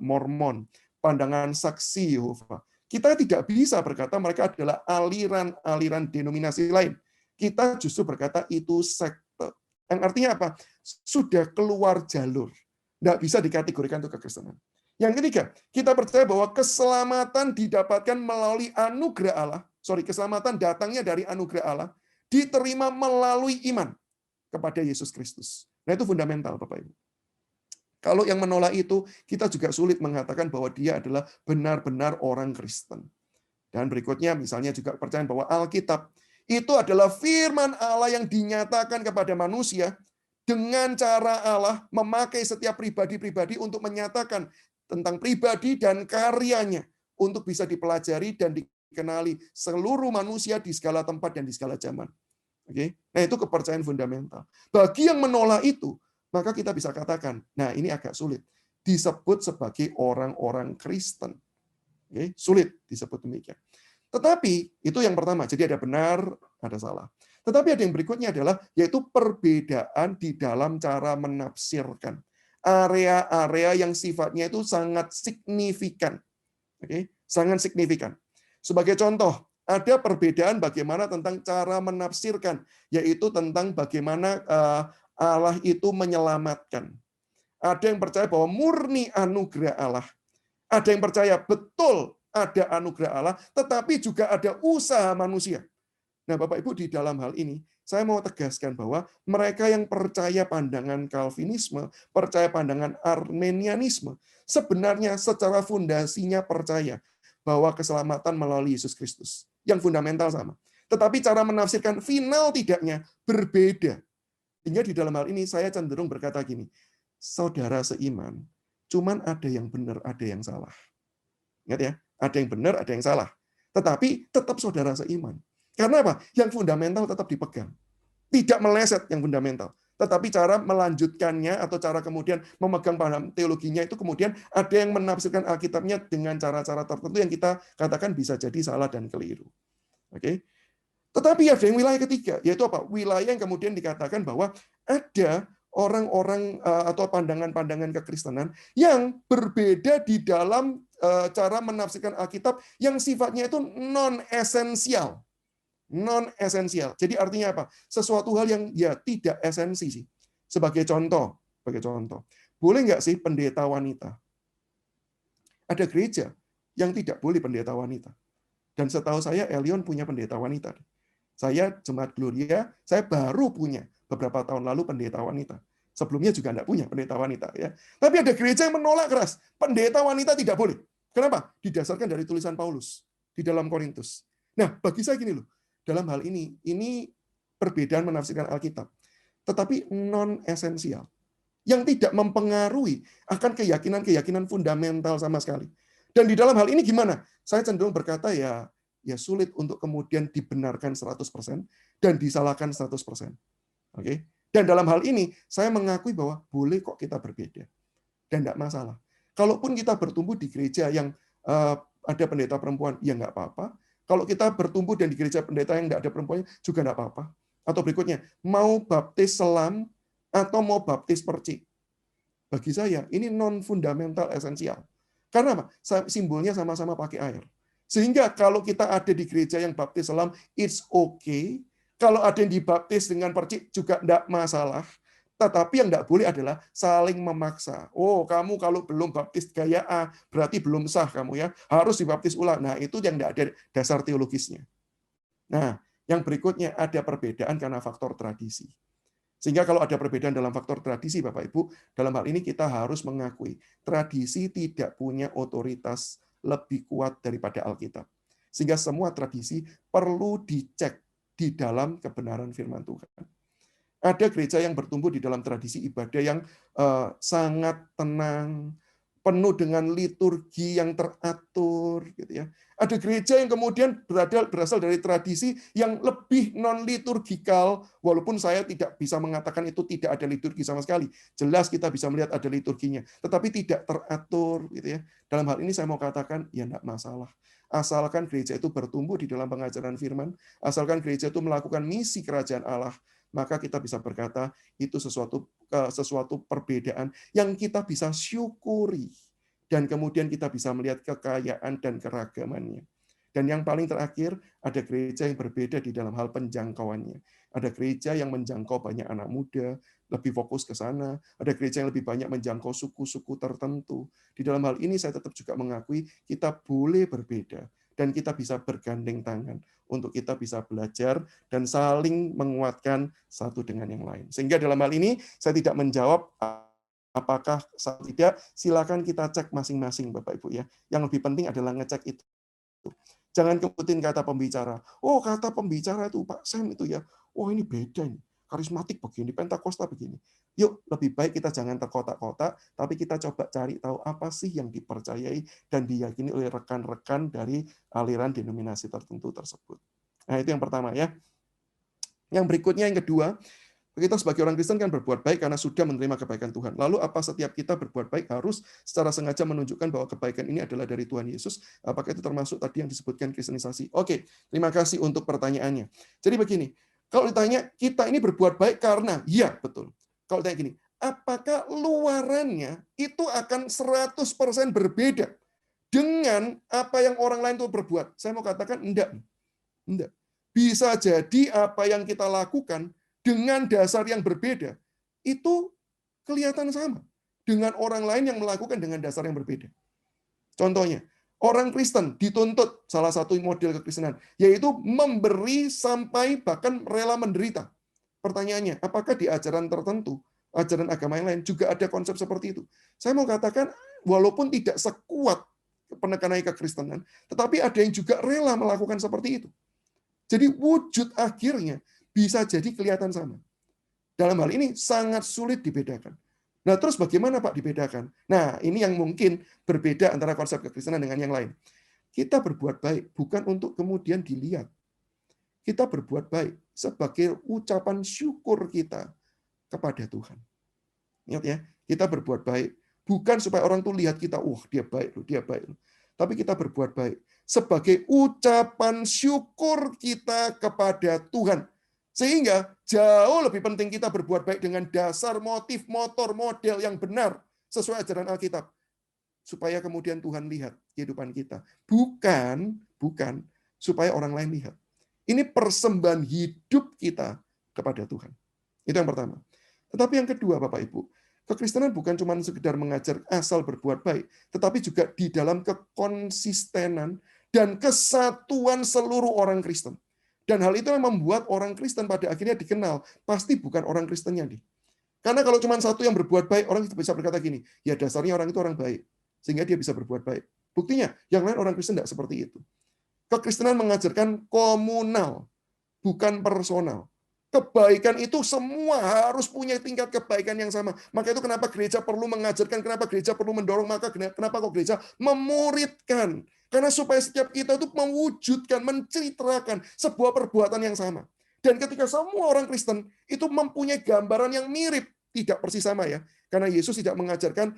Mormon, pandangan saksi Yehova. Kita tidak bisa berkata mereka adalah aliran-aliran denominasi lain. Kita justru berkata itu sekte. Yang artinya apa? Sudah keluar jalur. Tidak bisa dikategorikan untuk kekristenan. Yang ketiga, kita percaya bahwa keselamatan didapatkan melalui anugerah Allah. Keselamatan datangnya dari anugerah Allah, diterima melalui iman kepada Yesus Kristus. Nah, itu fundamental, Bapak Ibu. Kalau yang menolak itu, kita juga sulit mengatakan bahwa dia adalah benar-benar orang Kristen. Dan berikutnya, misalnya juga percaya bahwa Alkitab itu adalah firman Allah yang dinyatakan kepada manusia dengan cara Allah memakai setiap pribadi-pribadi untuk menyatakan tentang pribadi dan karyanya untuk bisa dipelajari dan dikenali seluruh manusia di segala tempat dan di segala zaman. Oke, nah itu kepercayaan fundamental. Bagi yang menolak itu, maka kita bisa katakan, nah ini agak sulit disebut sebagai orang-orang Kristen. Oke, sulit disebut demikian. Tetapi itu yang pertama, jadi ada benar, ada salah. Tetapi ada yang berikutnya adalah yaitu perbedaan di dalam cara menafsirkan. Area-area yang sifatnya itu sangat signifikan. Oke, sangat signifikan. Sebagai contoh, ada perbedaan bagaimana tentang cara menafsirkan, yaitu tentang bagaimana Allah itu menyelamatkan. Ada yang percaya bahwa murni anugerah Allah. Ada yang percaya betul ada anugerah Allah, tetapi juga ada usaha manusia. Nah, Bapak Ibu, di dalam hal ini, saya mau tegaskan bahwa mereka yang percaya pandangan Calvinisme, percaya pandangan Armenianisme, sebenarnya secara fondasinya percaya bahwa keselamatan melalui Yesus Kristus. Yang fundamental sama. Tetapi cara menafsirkan final tidaknya berbeda. Hingga di dalam hal ini saya cenderung berkata gini, saudara seiman, cuman ada yang benar, ada yang salah. Ingat ya, ada yang benar, ada yang salah. Tetapi tetap saudara seiman. Karena apa? Yang fundamental tetap dipegang. Tidak meleset yang fundamental. Tetapi cara melanjutkannya atau cara kemudian memegang paham teologinya itu kemudian ada yang menafsirkan Alkitabnya dengan cara-cara tertentu yang kita katakan bisa jadi salah dan keliru. Oke. Tetapi ada yang wilayah ketiga, yaitu apa? Wilayah yang kemudian dikatakan bahwa ada orang-orang atau pandangan-pandangan kekristenan yang berbeda di dalam cara menafsirkan Alkitab yang sifatnya itu non-esensial. Non-esensial. Jadi artinya apa? Sesuatu hal yang ya tidak esensi sih. Sebagai contoh, boleh nggak sih pendeta wanita? Ada gereja yang tidak boleh pendeta wanita. Dan setahu saya Elion punya pendeta wanita. Saya Jemaat Gloria, saya baru punya beberapa tahun lalu pendeta wanita. Sebelumnya juga tidak punya pendeta wanita. Ya. Tapi ada gereja yang menolak keras. Pendeta wanita tidak boleh. Kenapa? Didasarkan dari tulisan Paulus di dalam Korintus. Nah, bagi saya gini loh. Dalam hal ini perbedaan menafsirkan Alkitab. Tetapi non-esensial. Yang tidak mempengaruhi akan keyakinan-keyakinan fundamental sama sekali. Dan di dalam hal ini gimana? Saya cenderung berkata ya sulit untuk kemudian dibenarkan 100% dan disalahkan 100%. Oke? Dan dalam hal ini saya mengakui bahwa boleh kok kita berbeda. Dan tidak masalah. Kalaupun kita bertumbuh di gereja yang ada pendeta perempuan, ya nggak apa-apa. Kalau kita bertumbuh dan di gereja pendeta yang tidak ada perempuannya, juga nggak apa-apa. Atau berikutnya, mau baptis selam atau mau baptis percik. Bagi saya, ini non-fundamental esensial. Karena apa? Simbolnya sama-sama pakai air. Sehingga kalau kita ada di gereja yang baptis selam, it's okay. Kalau ada yang dibaptis dengan percik, juga tidak masalah. Tetapi yang tidak boleh adalah saling memaksa. Oh, kamu kalau belum baptis gaya A, berarti belum sah kamu ya. Harus dibaptis ulang. Nah, itu yang tidak ada dasar teologisnya. Nah, yang berikutnya ada perbedaan karena faktor tradisi. Sehingga kalau ada perbedaan dalam faktor tradisi, Bapak Ibu, dalam hal ini kita harus mengakui tradisi tidak punya otoritas lebih kuat daripada Alkitab. Sehingga semua tradisi perlu dicek di dalam kebenaran firman Tuhan. Ada gereja yang bertumbuh di dalam tradisi ibadah yang sangat tenang, penuh dengan liturgi yang teratur, gitu ya. Ada gereja yang kemudian berasal dari tradisi yang lebih non-liturgikal, walaupun saya tidak bisa mengatakan itu tidak ada liturgi sama sekali. Jelas kita bisa melihat ada liturginya, tetapi tidak teratur, gitu ya. Dalam hal ini saya mau katakan, ya enggak masalah. Asalkan gereja itu bertumbuh di dalam pengajaran firman, asalkan gereja itu melakukan misi kerajaan Allah, maka kita bisa berkata itu sesuatu perbedaan yang kita bisa syukuri. Dan kemudian kita bisa melihat kekayaan dan keragamannya. Dan yang paling terakhir, ada gereja yang berbeda di dalam hal penjangkauannya. Ada gereja yang menjangkau banyak anak muda, lebih fokus ke sana. Ada gereja yang lebih banyak menjangkau suku-suku tertentu. Di dalam hal ini saya tetap juga mengakui kita boleh berbeda. Dan kita bisa bergandeng tangan untuk kita bisa belajar dan saling menguatkan satu dengan yang lain. Sehingga dalam hal ini saya tidak menjawab apakah atau tidak, silakan kita cek masing-masing Bapak Ibu ya. Yang lebih penting adalah ngecek itu. Jangan kemudian kata pembicara, oh kata pembicara itu Pak Sam itu ya, oh ini beda nih, karismatik begini, Pentakosta begini. Yuk lebih baik kita jangan terkotak-kotak, tapi kita coba cari tahu apa sih yang dipercayai dan diyakini oleh rekan-rekan dari aliran denominasi tertentu tersebut. Nah itu yang pertama ya. Yang berikutnya yang kedua, kita sebagai orang Kristen kan berbuat baik karena sudah menerima kebaikan Tuhan. Lalu apa setiap kita berbuat baik harus secara sengaja menunjukkan bahwa kebaikan ini adalah dari Tuhan Yesus? Apakah itu termasuk tadi yang disebutkan kristenisasi? Oke, terima kasih untuk pertanyaannya. Jadi begini, kalau ditanya kita ini berbuat baik karena, ya betul. Kalau ditanya gini, apakah luarannya itu akan 100% berbeda dengan apa yang orang lain itu berbuat? Saya mau katakan enggak. Enggak. Bisa jadi apa yang kita lakukan dengan dasar yang berbeda, itu kelihatan sama dengan orang lain yang melakukan dengan dasar yang berbeda. Contohnya, orang Kristen dituntut salah satu model kekristenan, yaitu memberi sampai bahkan rela menderita. Pertanyaannya, apakah di ajaran tertentu, ajaran agama yang lain juga ada konsep seperti itu? Saya mau katakan, walaupun tidak sekuat penekanan kekristenan, tetapi ada yang juga rela melakukan seperti itu. Jadi wujud akhirnya bisa jadi kelihatan sama. Dalam hal ini sangat sulit dibedakan. Nah, terus bagaimana Pak dibedakan? Nah, ini yang mungkin berbeda antara konsep kekristenan dengan yang lain. Kita berbuat baik bukan untuk kemudian dilihat. Kita berbuat baik sebagai ucapan syukur kita kepada Tuhan. Ingat ya, kita berbuat baik bukan supaya orang tuh lihat kita, dia baik loh, dia baik loh. Tapi kita berbuat baik sebagai ucapan syukur kita kepada Tuhan. Sehingga jauh lebih penting kita berbuat baik dengan dasar motif, motor, model yang benar sesuai ajaran Alkitab. Supaya kemudian Tuhan lihat kehidupan kita. Bukan supaya orang lain lihat. Ini persembahan hidup kita kepada Tuhan. Itu yang pertama. Tetapi yang kedua, Bapak Ibu, kekristenan bukan cuma sekedar mengajar asal berbuat baik, tetapi juga di dalam kekonsistenan dan kesatuan seluruh orang Kristen. Dan hal itu yang membuat orang Kristen pada akhirnya dikenal, pasti bukan orang Kristennya nih. Karena kalau cuma satu yang berbuat baik, orang bisa berkata gini, ya dasarnya orang itu orang baik, sehingga dia bisa berbuat baik. Buktinya, yang lain orang Kristen tidak seperti itu. Kekristenan mengajarkan komunal, bukan personal. Kebaikan itu semua harus punya tingkat kebaikan yang sama. Maka itu kenapa gereja perlu mengajarkan, kenapa gereja perlu mendorong, maka kenapa kok gereja memuridkan. Karena supaya setiap kita itu mewujudkan, menceritakan sebuah perbuatan yang sama. Dan ketika semua orang Kristen itu mempunyai gambaran yang mirip, tidak persis sama ya. Karena Yesus tidak mengajarkan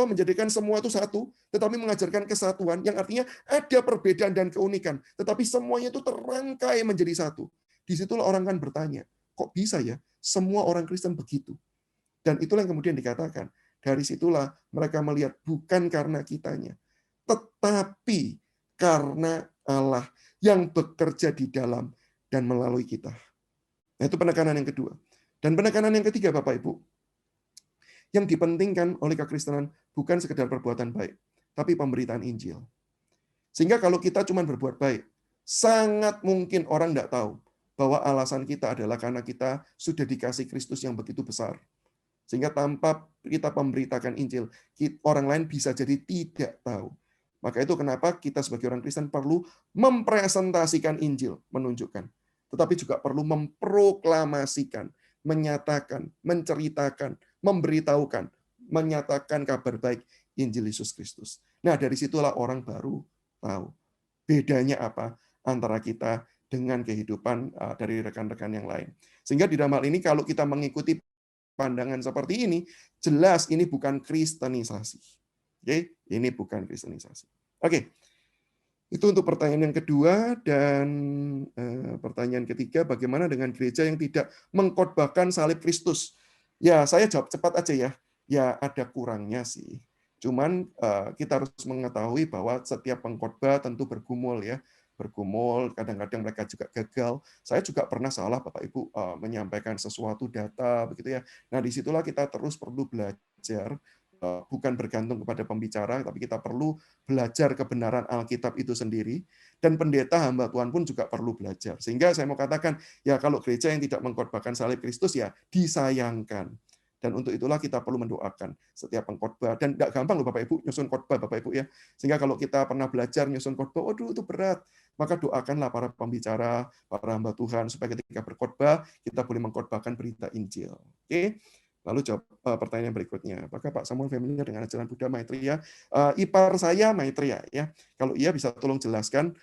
menjadikan semua itu satu, tetapi mengajarkan kesatuan, yang artinya ada perbedaan dan keunikan. Tetapi semuanya itu terangkai menjadi satu. Disitulah orang kan bertanya, kok bisa ya semua orang Kristen begitu? Dan itulah yang kemudian dikatakan. Dari situlah mereka melihat bukan karena kitanya, tetapi karena Allah yang bekerja di dalam dan melalui kita. Nah, itu penekanan yang kedua. Dan penekanan yang ketiga, Bapak Ibu, yang dipentingkan oleh kekristenan bukan sekedar perbuatan baik, tapi pemberitaan Injil. Sehingga kalau kita cuma berbuat baik, sangat mungkin orang tidak tahu bahwa alasan kita adalah karena kita sudah dikasih Kristus yang begitu besar. Sehingga tanpa kita memberitakan Injil, orang lain bisa jadi tidak tahu. Maka itu kenapa kita sebagai orang Kristen perlu mempresentasikan Injil, menunjukkan. Tetapi juga perlu memproklamasikan, menyatakan, menceritakan, memberitahukan, menyatakan kabar baik Injil Yesus Kristus. Nah, dari situlah orang baru tahu bedanya apa antara kita dengan kehidupan dari rekan-rekan yang lain. Sehingga di dalam hal ini kalau kita mengikuti pandangan seperti ini, jelas ini bukan kristenisasi. Oke, ini bukan kristenisasi. Oke. Itu untuk pertanyaan yang kedua, dan pertanyaan ketiga, bagaimana dengan gereja yang tidak mengkhotbahkan salib Kristus? Ya, saya jawab cepat aja ya. Ya, ada kurangnya sih. Cuman kita harus mengetahui bahwa setiap pengkhotbah tentu bergumul ya. Bergumul, kadang-kadang mereka juga gagal. Saya juga pernah salah Bapak Ibu menyampaikan sesuatu data begitu ya. Nah, disitulah kita terus perlu belajar, bukan bergantung kepada pembicara, tapi kita perlu belajar kebenaran Alkitab itu sendiri, dan pendeta hamba Tuhan pun juga perlu belajar. Sehingga saya mau katakan, ya kalau gereja yang tidak mengkhotbahkan salib Kristus ya disayangkan. Dan untuk itulah kita perlu mendoakan setiap pengkhotbah. Dan tidak gampang loh Bapak Ibu nyusun khotbah Bapak Ibu ya. Sehingga kalau kita pernah belajar nyusun khotbah, waduh itu berat. Maka doakanlah para pembicara, para hamba Tuhan supaya ketika berkhotbah kita boleh mengkhotbahkan berita Injil. Oke. Lalu jawab pertanyaan berikutnya. Apakah Pak Samuel familiar dengan ajaran Buddha Maitreya? Ipar saya Maitreya ya. Kalau iya bisa tolong jelaskan.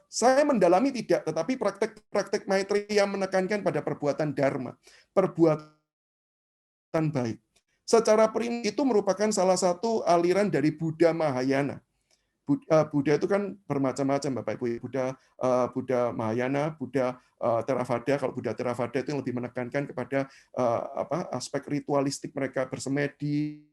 Saya mendalami tidak, tetapi praktek Maitreya menekankan pada perbuatan dharma, perbuatan baik. Secara prinsip itu merupakan salah satu aliran dari Buddha Mahayana. Buddha itu kan bermacam-macam Bapak Ibu. Buddha Mahayana, Buddha Theravada. Kalau Buddha Theravada itu yang lebih menekankan kepada aspek ritualistik mereka bersemedi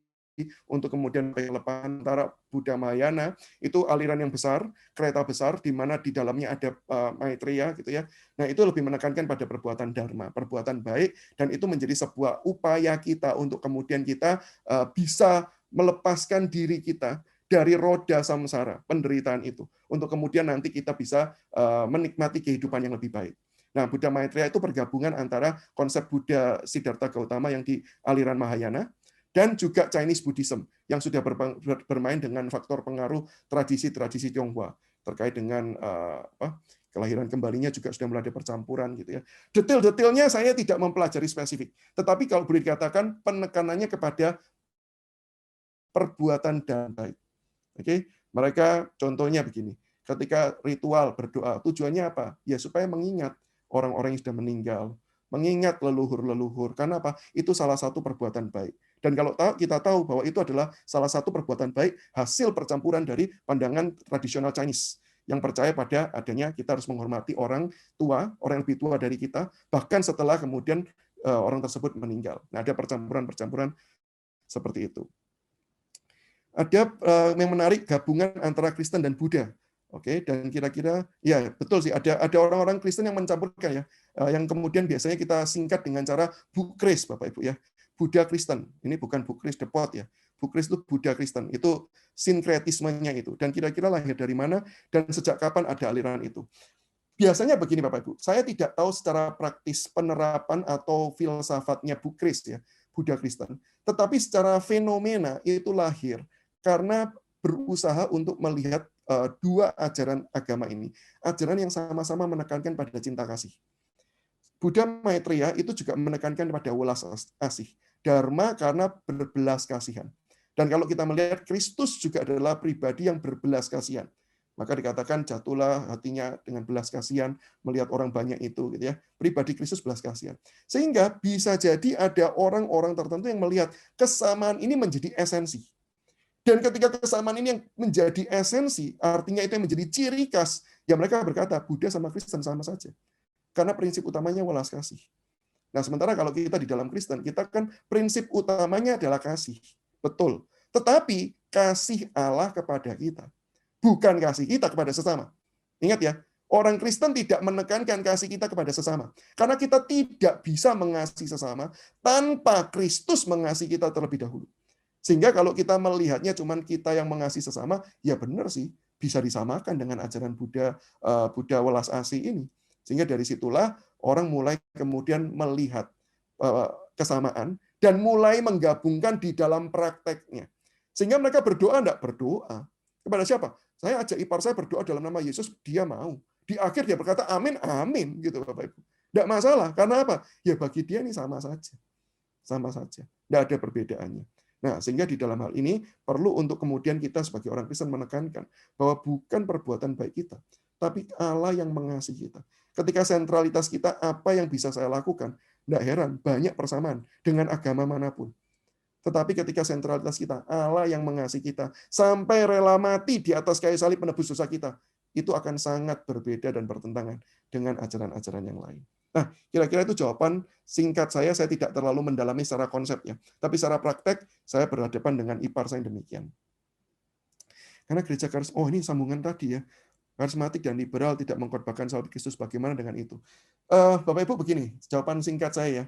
untuk kemudian lepas. Antara Buddha Mahayana itu aliran yang besar, kereta besar di mana di dalamnya ada Maitreya gitu ya. Nah, itu lebih menekankan pada perbuatan dharma, perbuatan baik, dan itu menjadi sebuah upaya kita untuk kemudian kita bisa melepaskan diri kita dari roda samsara, penderitaan itu, untuk kemudian nanti kita bisa menikmati kehidupan yang lebih baik. Nah, Buddha Maitreya itu pergabungan antara konsep Buddha Siddhartha Gautama yang di aliran Mahayana, dan juga Chinese Buddhism yang sudah bermain dengan faktor pengaruh tradisi-tradisi Tionghoa terkait dengan kelahiran kembalinya juga sudah mulai ada percampuran gitu ya. Detail-detailnya saya tidak mempelajari spesifik, tetapi kalau boleh dikatakan penekanannya kepada perbuatan dan baik. Oke, mereka contohnya begini. Ketika ritual berdoa, tujuannya apa? Ya supaya mengingat orang-orang yang sudah meninggal, mengingat leluhur-leluhur. Karena apa? Itu salah satu perbuatan baik. Dan kalau kita tahu bahwa itu adalah salah satu perbuatan baik hasil percampuran dari pandangan tradisional Chinese yang percaya pada adanya kita harus menghormati orang tua, orang yang lebih tua dari kita, bahkan setelah kemudian orang tersebut meninggal. Nah, ada percampuran-percampuran seperti itu. Ada yang menarik gabungan antara Kristen dan Buddha. Oke, dan kira-kira ya betul sih ada orang-orang Kristen yang mencampurkan ya, yang kemudian biasanya kita singkat dengan cara Bukris Bapak Ibu ya. Buddha Kristen. Ini bukan Bukris Depot ya. Bukris itu Buddha Kristen. Itu sinkretismenya itu. Dan kira-kira lahir dari mana dan sejak kapan ada aliran itu. Biasanya begini Bapak Ibu, saya tidak tahu secara praktis penerapan atau filsafatnya Bukris ya, Buddha Kristen. Tetapi secara fenomena itu lahir karena berusaha untuk melihat dua ajaran agama ini. Ajaran yang sama-sama menekankan pada cinta kasih. Buddha Maitreya itu juga menekankan pada welas asih. Dharma karena berbelas kasihan. Dan kalau kita melihat Kristus juga adalah pribadi yang berbelas kasihan. Maka dikatakan jatuhlah hatinya dengan belas kasihan melihat orang banyak itu gitu ya. Pribadi Kristus belas kasihan. Sehingga bisa jadi ada orang-orang tertentu yang melihat kesamaan ini menjadi esensi. Dan ketika kesamaan ini yang menjadi esensi, artinya itu yang menjadi ciri khas, ya mereka berkata, Buddha sama Kristen sama saja. Karena prinsip utamanya welas kasih. Nah, sementara kalau kita di dalam Kristen, kita kan prinsip utamanya adalah kasih. Betul. Tetapi kasih Allah kepada kita. Bukan kasih kita kepada sesama. Ingat ya, orang Kristen tidak menekankan kasih kita kepada sesama. Karena kita tidak bisa mengasihi sesama tanpa Kristus mengasihi kita terlebih dahulu. Sehingga kalau kita melihatnya cuma kita yang mengasihi sesama, ya benar sih, bisa disamakan dengan ajaran Buddha welas asih ini. Sehingga dari situlah orang mulai kemudian melihat kesamaan dan mulai menggabungkan di dalam prakteknya. Sehingga mereka berdoa enggak? Berdoa. Kepada siapa? Saya ajak ipar saya berdoa dalam nama Yesus, dia mau. Di akhir dia berkata amin, amin gitu Bapak Ibu. Enggak masalah, karena apa? Ya bagi dia ini sama saja. Sama saja. Enggak ada perbedaannya. Nah, sehingga di dalam hal ini perlu untuk kemudian kita sebagai orang Kristen menekankan bahwa bukan perbuatan baik kita, tapi Allah yang mengasihi kita. Ketika sentralitas kita apa yang bisa saya lakukan, tidak heran banyak persamaan dengan agama manapun. Tetapi ketika sentralitas kita, Allah yang mengasihi kita, sampai rela mati di atas kayu salib menebus dosa kita, itu akan sangat berbeda dan bertentangan dengan ajaran-ajaran yang lain. Nah, kira-kira itu jawaban singkat saya tidak terlalu mendalami secara konsep ya. Tapi secara praktek, saya berhadapan dengan ipar saya yang demikian. Karena gereja karismatik, oh ini sambungan tadi ya, karismatik dan liberal tidak mengkorbankan salib Kristus, bagaimana dengan itu? Bapak Ibu begini, jawaban singkat saya ya.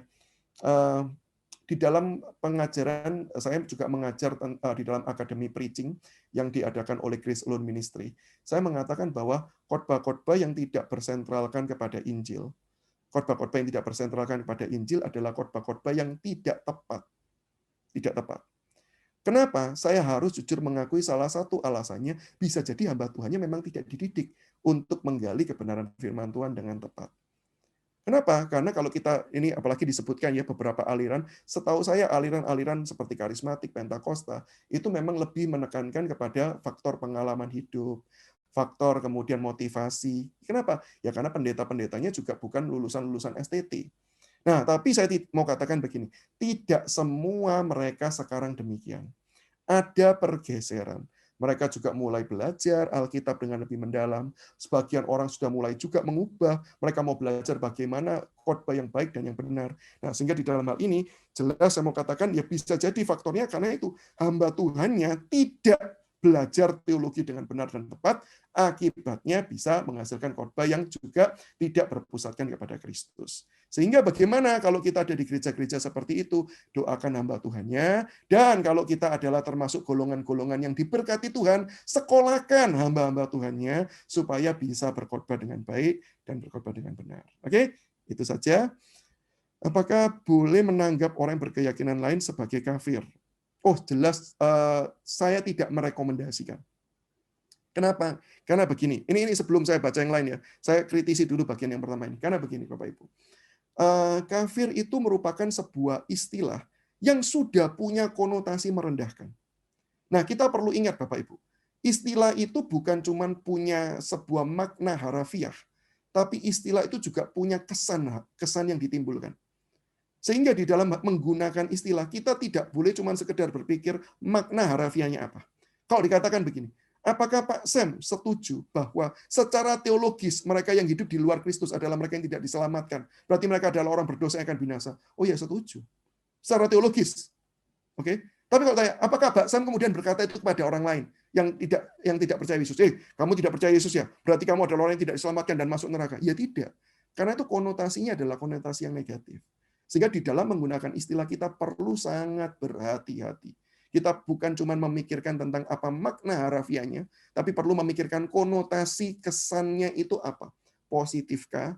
Di dalam pengajaran, saya juga mengajar di dalam akademi preaching yang diadakan oleh Grace Alone Ministry. Saya mengatakan bahwa khotbah-khotbah yang tidak bersentralkan kepada Injil, khotbah-khotbah yang tidak bersentralkan kepada Injil adalah khotbah-khotbah yang tidak tepat. Tidak tepat. Kenapa? Saya harus jujur mengakui salah satu alasannya, bisa jadi hamba Tuhannya memang tidak dididik untuk menggali kebenaran firman Tuhan dengan tepat. Kenapa? Karena kalau kita, ini apalagi disebutkan ya beberapa aliran, setahu saya aliran-aliran seperti karismatik, Pentakosta, itu memang lebih menekankan kepada faktor pengalaman hidup, faktor kemudian motivasi. Kenapa? Ya karena pendeta-pendetanya juga bukan lulusan-lulusan STT. Nah, tapi saya mau katakan begini, tidak semua mereka sekarang demikian. Ada pergeseran. Mereka juga mulai belajar Alkitab dengan lebih mendalam. Sebagian orang sudah mulai juga mengubah. Mereka mau belajar bagaimana khotbah yang baik dan yang benar. Nah, sehingga di dalam hal ini, jelas saya mau katakan, ya bisa jadi faktornya karena itu hamba Tuhannya tidak belajar teologi dengan benar dan tepat, akibatnya bisa menghasilkan khotbah yang juga tidak berpusatkan kepada Kristus. Sehingga bagaimana kalau kita ada di gereja-gereja seperti itu, doakan hamba Tuhannya, dan kalau kita adalah termasuk golongan-golongan yang diberkati Tuhan, sekolahkan hamba-hamba Tuhannya supaya bisa berkhotbah dengan baik dan berkhotbah dengan benar. Oke, itu saja. Apakah boleh menanggap orang berkeyakinan lain sebagai kafir? Oh, jelas saya tidak merekomendasikan. Kenapa? Karena begini. Ini sebelum saya baca yang lain ya. Saya kritisi dulu bagian yang pertama ini. Karena begini, Bapak Ibu. Kafir itu merupakan sebuah istilah yang sudah punya konotasi merendahkan. Nah, kita perlu ingat Bapak Ibu. Istilah itu bukan cuma punya sebuah makna harafiah, tapi istilah itu juga punya kesan yang ditimbulkan. Sehingga di dalam menggunakan istilah, kita tidak boleh cuma sekedar berpikir makna harafiahnya apa. Kalau dikatakan begini, apakah Pak Sam setuju bahwa secara teologis mereka yang hidup di luar Kristus adalah mereka yang tidak diselamatkan? Berarti mereka adalah orang berdosa yang akan binasa. Oh ya, setuju. Secara teologis. Oke. Tapi kalau tanya, apakah Pak Sam kemudian berkata itu kepada orang lain yang tidak percaya Yesus? Kamu tidak percaya Yesus ya? Berarti kamu adalah orang yang tidak diselamatkan dan masuk neraka. Ya tidak. Karena itu konotasinya adalah konotasi yang negatif. Sehingga di dalam menggunakan istilah kita perlu sangat berhati-hati. Kita bukan cuma memikirkan tentang apa makna harafiahnya, tapi perlu memikirkan konotasi kesannya itu apa. Positifkah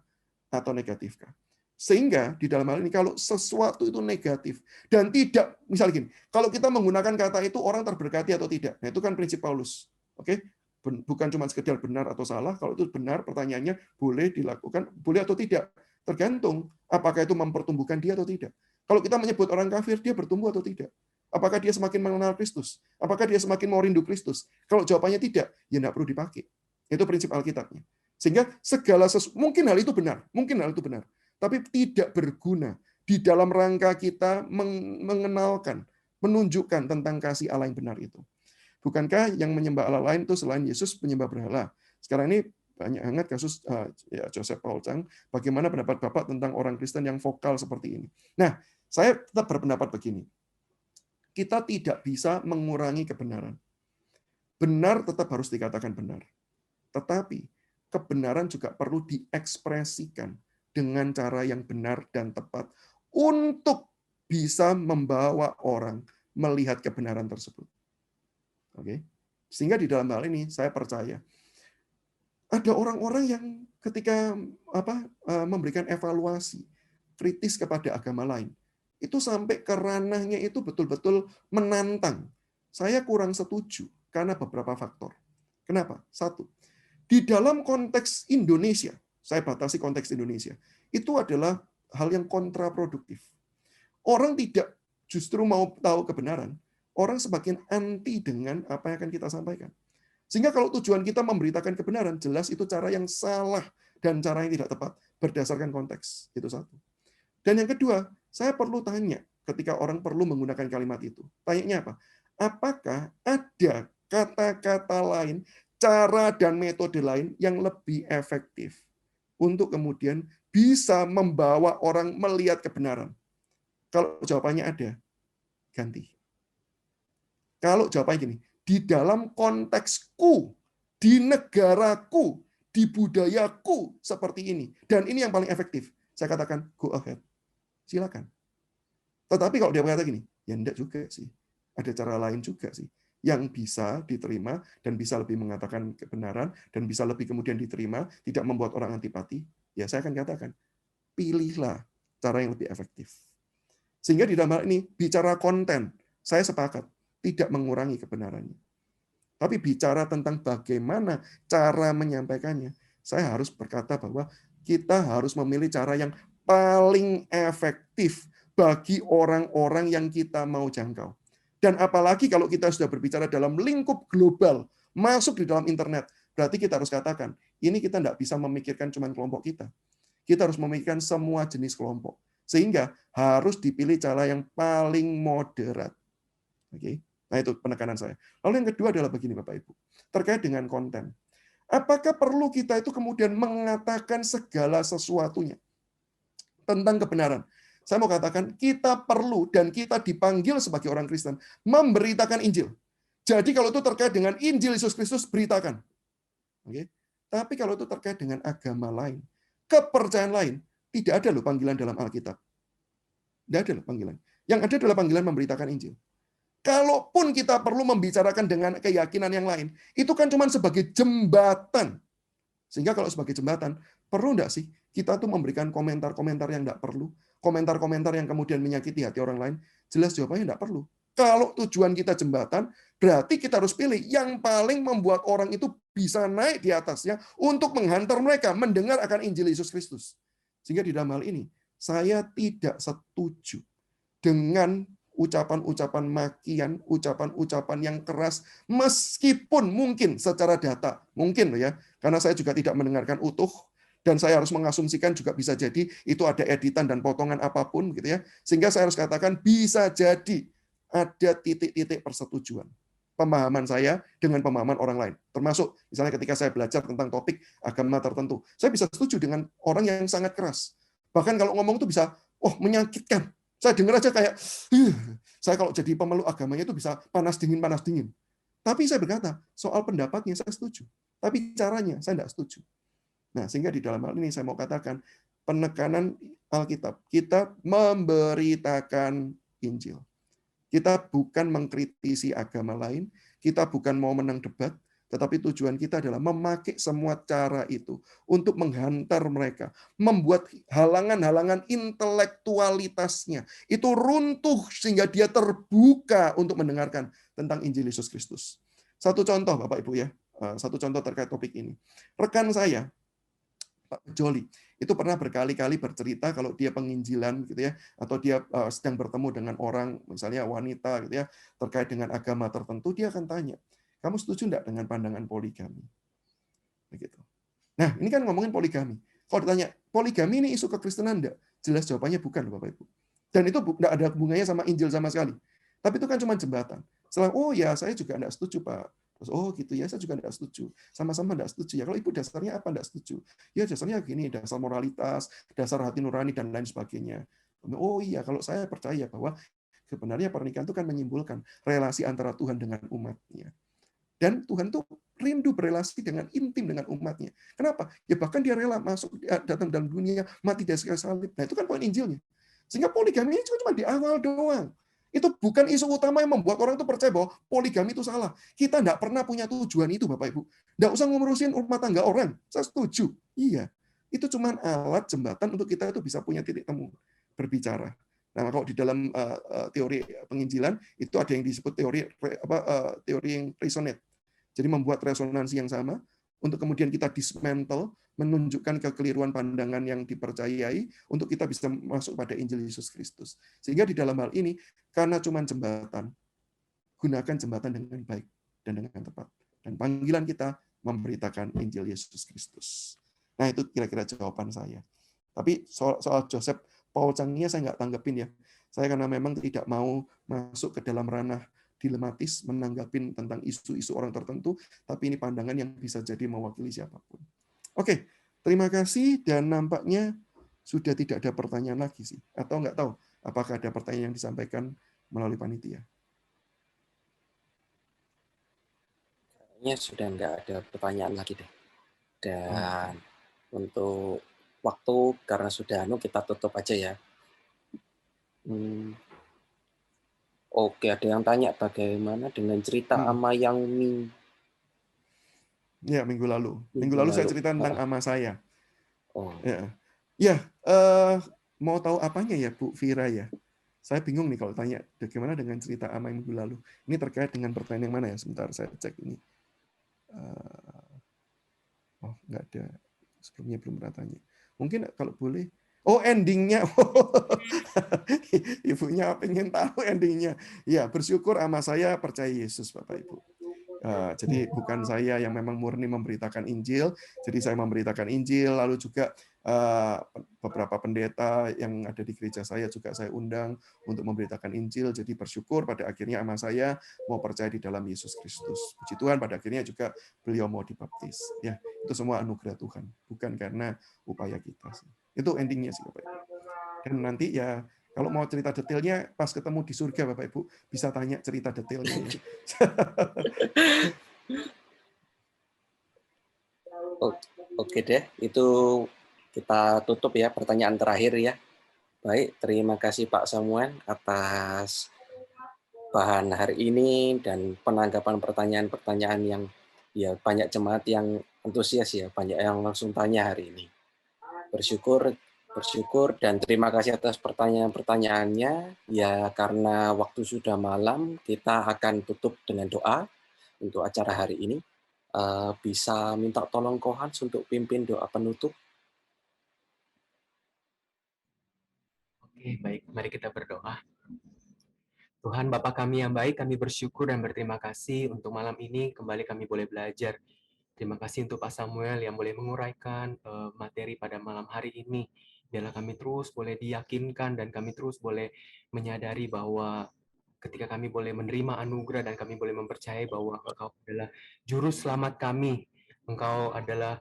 atau negatifkah. Sehingga di dalam hal ini kalau sesuatu itu negatif dan tidak, misalnya gini, kalau kita menggunakan kata itu orang terberkati atau tidak. Nah, itu kan prinsip Paulus. Oke? Bukan cuma sekedar benar atau salah, kalau itu benar pertanyaannya boleh dilakukan, boleh atau tidak. Tergantung apakah itu mempertumbuhkan dia atau tidak. Kalau kita menyebut orang kafir, dia bertumbuh atau tidak? Apakah dia semakin mengenal Kristus? Apakah dia semakin mau rindu Kristus? Kalau jawabannya tidak, ya tidak perlu dipakai. Itu prinsip Alkitabnya. Sehingga segala mungkin hal itu benar, tapi tidak berguna di dalam rangka kita mengenalkan, menunjukkan tentang kasih Allah yang benar itu. Bukankah yang menyembah Allah lain itu selain Yesus penyembah berhala? Sekarang ini banyak hangat kasus Joseph Paul Chang. Bagaimana pendapat Bapak tentang orang Kristen yang vokal seperti ini? Nah, saya tetap berpendapat begini. Kita tidak bisa mengurangi kebenaran. Benar tetap harus dikatakan benar. Tetapi kebenaran juga perlu diekspresikan dengan cara yang benar dan tepat untuk bisa membawa orang melihat kebenaran tersebut. Oke. Sehingga di dalam hal ini saya percaya ada orang-orang yang ketika memberikan evaluasi kritis kepada agama lain, itu sampai ke ranahnya itu betul-betul menantang. Saya kurang setuju karena beberapa faktor. Kenapa? Satu, di dalam konteks Indonesia, saya batasi konteks Indonesia, itu adalah hal yang kontraproduktif. Orang tidak justru mau tahu kebenaran, orang semakin anti dengan apa yang akan kita sampaikan. Sehingga kalau tujuan kita memberitakan kebenaran, jelas itu cara yang salah dan cara yang tidak tepat berdasarkan konteks. Itu satu. Dan yang kedua, saya perlu tanya, ketika orang perlu menggunakan kalimat itu. Tanyanya apa? Apakah ada kata-kata lain, cara dan metode lain yang lebih efektif untuk kemudian bisa membawa orang melihat kebenaran? Kalau jawabannya ada, ganti. Kalau jawabannya gini, di dalam konteksku, di negaraku, di budayaku seperti ini, dan ini yang paling efektif, saya katakan go ahead, silakan. Tetapi kalau dia berkata gini, ya enggak juga sih, ada cara lain juga sih yang bisa diterima dan bisa lebih mengatakan kebenaran dan bisa lebih kemudian diterima, tidak membuat orang antipati, ya saya akan katakan, pilihlah cara yang lebih efektif. Sehingga di dalam hal ini, bicara konten, saya sepakat, tidak mengurangi kebenarannya. Tapi bicara tentang bagaimana cara menyampaikannya, saya harus berkata bahwa kita harus memilih cara yang paling efektif bagi orang-orang yang kita mau jangkau. Dan apalagi kalau kita sudah berbicara dalam lingkup global, masuk di dalam internet, berarti kita harus katakan, ini kita tidak bisa memikirkan cuma kelompok kita. Kita harus memikirkan semua jenis kelompok. Sehingga harus dipilih cara yang paling moderat. Oke. Nah, itu penekanan saya. Lalu yang kedua adalah begini, Bapak Ibu. Terkait dengan konten. Apakah perlu kita itu kemudian mengatakan segala sesuatunya tentang kebenaran? Saya mau katakan, kita perlu dan kita dipanggil sebagai orang Kristen memberitakan Injil. Jadi kalau itu terkait dengan Injil Yesus Kristus, beritakan. Oke. Tapi kalau itu terkait dengan agama lain, kepercayaan lain, tidak ada loh panggilan dalam Alkitab. Tidak ada loh panggilan. Yang ada adalah panggilan memberitakan Injil. Kalaupun kita perlu membicarakan dengan keyakinan yang lain, itu kan cuma sebagai jembatan. Sehingga kalau sebagai jembatan, perlu enggak sih kita tuh memberikan komentar-komentar yang enggak perlu, komentar-komentar yang kemudian menyakiti hati orang lain? Jelas jawabannya enggak perlu. Kalau tujuan kita jembatan, berarti kita harus pilih yang paling membuat orang itu bisa naik di atasnya untuk menghantar mereka mendengar akan Injil Yesus Kristus. Sehingga di dalam hal ini, saya tidak setuju dengan ucapan-ucapan makian, ucapan-ucapan yang keras, meskipun mungkin secara data, mungkin ya, karena saya juga tidak mendengarkan utuh, dan saya harus mengasumsikan juga bisa jadi itu ada editan dan potongan apapun, gitu ya, sehingga saya harus katakan bisa jadi ada titik-titik persetujuan pemahaman saya dengan pemahaman orang lain, termasuk misalnya ketika saya belajar tentang topik agama tertentu, saya bisa setuju dengan orang yang sangat keras, bahkan kalau ngomong itu bisa, menyakitkan. Saya dengar aja kayak, saya kalau jadi pemeluk agamanya itu bisa panas dingin. Tapi saya berkata, soal pendapatnya saya setuju. Tapi caranya saya tidak setuju. Nah, sehingga di dalam hal ini saya mau katakan, penekanan Alkitab, kita memberitakan Injil. Kita bukan mengkritisi agama lain, kita bukan mau menang debat, tetapi tujuan kita adalah memakai semua cara itu untuk menghantar mereka, membuat halangan-halangan intelektualitasnya itu runtuh sehingga dia terbuka untuk mendengarkan tentang Injil Yesus Kristus. Satu contoh, Bapak Ibu ya, satu contoh terkait topik ini. Rekan saya, Pak Joli, itu pernah berkali-kali bercerita kalau dia penginjilan gitu ya, atau dia sedang bertemu dengan orang, misalnya wanita gitu ya, terkait dengan agama tertentu, dia akan tanya, kamu setuju enggak dengan pandangan poligami? Begitu. Nah, ini kan ngomongin poligami. Kalau ditanya, poligami ini isu kekristenan enggak? Jelas jawabannya bukan, Bapak Ibu. Dan itu enggak ada hubungannya sama Injil sama sekali. Tapi itu kan cuma jembatan. Setelah, ya saya juga enggak setuju, Pak. Terus, gitu ya, saya juga enggak setuju. Sama-sama enggak setuju. Ya, kalau Ibu dasarnya apa enggak setuju? Ya, dasarnya gini, dasar moralitas, dasar hati nurani, dan lain sebagainya. Oh iya, kalau saya percaya bahwa sebenarnya pernikahan itu kan menyimpulkan relasi antara Tuhan dengan umatnya. Dan Tuhan tuh rindu berelasi dengan intim dengan umatnya. Kenapa? Ya bahkan dia rela masuk datang dalam dunia, mati di kayu salib. Nah, itu kan poin Injilnya. Sehingga poligami ini cuma di awal doang. Itu bukan isu utama yang membuat orang itu percaya bahwa poligami itu salah. Kita tidak pernah punya tujuan itu, Bapak Ibu. Tidak usah ngurusin rumah tangga orang. Saya setuju. Iya. Itu cuma alat jembatan untuk kita itu bisa punya titik temu berbicara. Nah, kalau di dalam teori penginjilan itu ada yang disebut teori yang resonate. Jadi membuat resonansi yang sama untuk kemudian kita dismantle, menunjukkan kekeliruan pandangan yang dipercayai untuk kita bisa masuk pada Injil Yesus Kristus. Sehingga di dalam hal ini, karena cuma jembatan, gunakan jembatan dengan baik dan dengan tepat. Dan panggilan kita memberitakan Injil Yesus Kristus. Nah, itu kira-kira jawaban saya. Tapi soal Joseph Paul Chang-nya saya nggak tanggepin ya. Saya karena memang tidak mau masuk ke dalam ranah dilematis, menanggapi tentang isu-isu orang tertentu, tapi ini pandangan yang bisa jadi mewakili siapapun. Oke, terima kasih, dan nampaknya sudah tidak ada pertanyaan lagi sih. Atau nggak tahu apakah ada pertanyaan yang disampaikan melalui panitia. Kayaknya sudah nggak ada pertanyaan lagi deh. Dan untuk waktu karena sudah kita tutup aja ya. Oke, ada yang tanya bagaimana dengan cerita ama yang Ya, minggu lalu. Minggu lalu saya cerita tentang ama saya. Oh. Ya, mau tahu apanya ya Bu Vira ya? Saya bingung nih kalau tanya bagaimana dengan cerita ama minggu lalu. Ini terkait dengan pertanyaan yang mana ya? Sebentar saya cek ini. Oh, nggak ada. Sebelumnya belum pernah tanya. Mungkin kalau boleh. Oh, endingnya. Ibunya pengen tahu endingnya. Ya, bersyukur ama saya percaya Yesus, Bapak Ibu. Jadi bukan saya yang memang murni memberitakan Injil, jadi saya memberitakan Injil, lalu juga beberapa pendeta yang ada di gereja saya juga saya undang untuk memberitakan Injil, jadi bersyukur pada akhirnya ama saya mau percaya di dalam Yesus Kristus. Puji Tuhan, pada akhirnya juga beliau mau dibaptis. Ya, itu semua anugerah Tuhan, bukan karena upaya kita. Itu endingnya sih, Bapak Ibu. Dan nanti ya, kalau mau cerita detailnya, pas ketemu di surga, Bapak Ibu, bisa tanya cerita detailnya. Ya. Oke deh, itu kita tutup ya pertanyaan terakhir ya. Baik, terima kasih Pak Samuel atas bahan hari ini dan penanggapan pertanyaan-pertanyaan yang ya banyak jemaat yang antusias ya, banyak yang langsung tanya hari ini. Bersyukur dan terima kasih atas pertanyaan-pertanyaannya. Ya karena waktu sudah malam, kita akan tutup dengan doa untuk acara hari ini. Bisa minta tolong Kohans untuk pimpin doa penutup. Oke, baik. Mari kita berdoa. Tuhan Bapa kami yang baik, kami bersyukur dan berterima kasih untuk malam ini kembali kami boleh belajar. Terima kasih untuk Pak Samuel yang boleh menguraikan materi pada malam hari ini. Biarlah kami terus boleh diyakinkan dan kami terus boleh menyadari bahwa ketika kami boleh menerima anugerah dan kami boleh mempercayai bahwa Engkau adalah juru selamat kami, Engkau adalah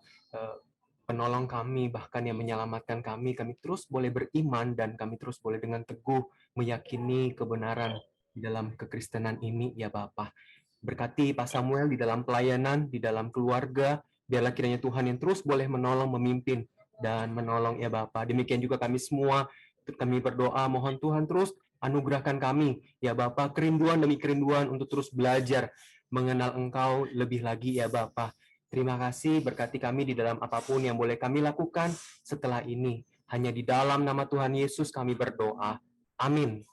penolong kami, bahkan yang menyelamatkan kami terus boleh beriman dan kami terus boleh dengan teguh meyakini kebenaran di dalam kekristenan ini, ya Bapa. Berkati Pak Samuel di dalam pelayanan, di dalam keluarga, biarlah kiranya Tuhan yang terus boleh menolong, memimpin, dan menolong ya Bapa. Demikian juga kami semua, kami berdoa, mohon Tuhan terus anugerahkan kami, ya Bapa, kerinduan demi kerinduan untuk terus belajar mengenal Engkau lebih lagi, ya Bapa. Terima kasih, berkati kami di dalam apapun yang boleh kami lakukan setelah ini. Hanya di dalam nama Tuhan Yesus kami berdoa. Amin.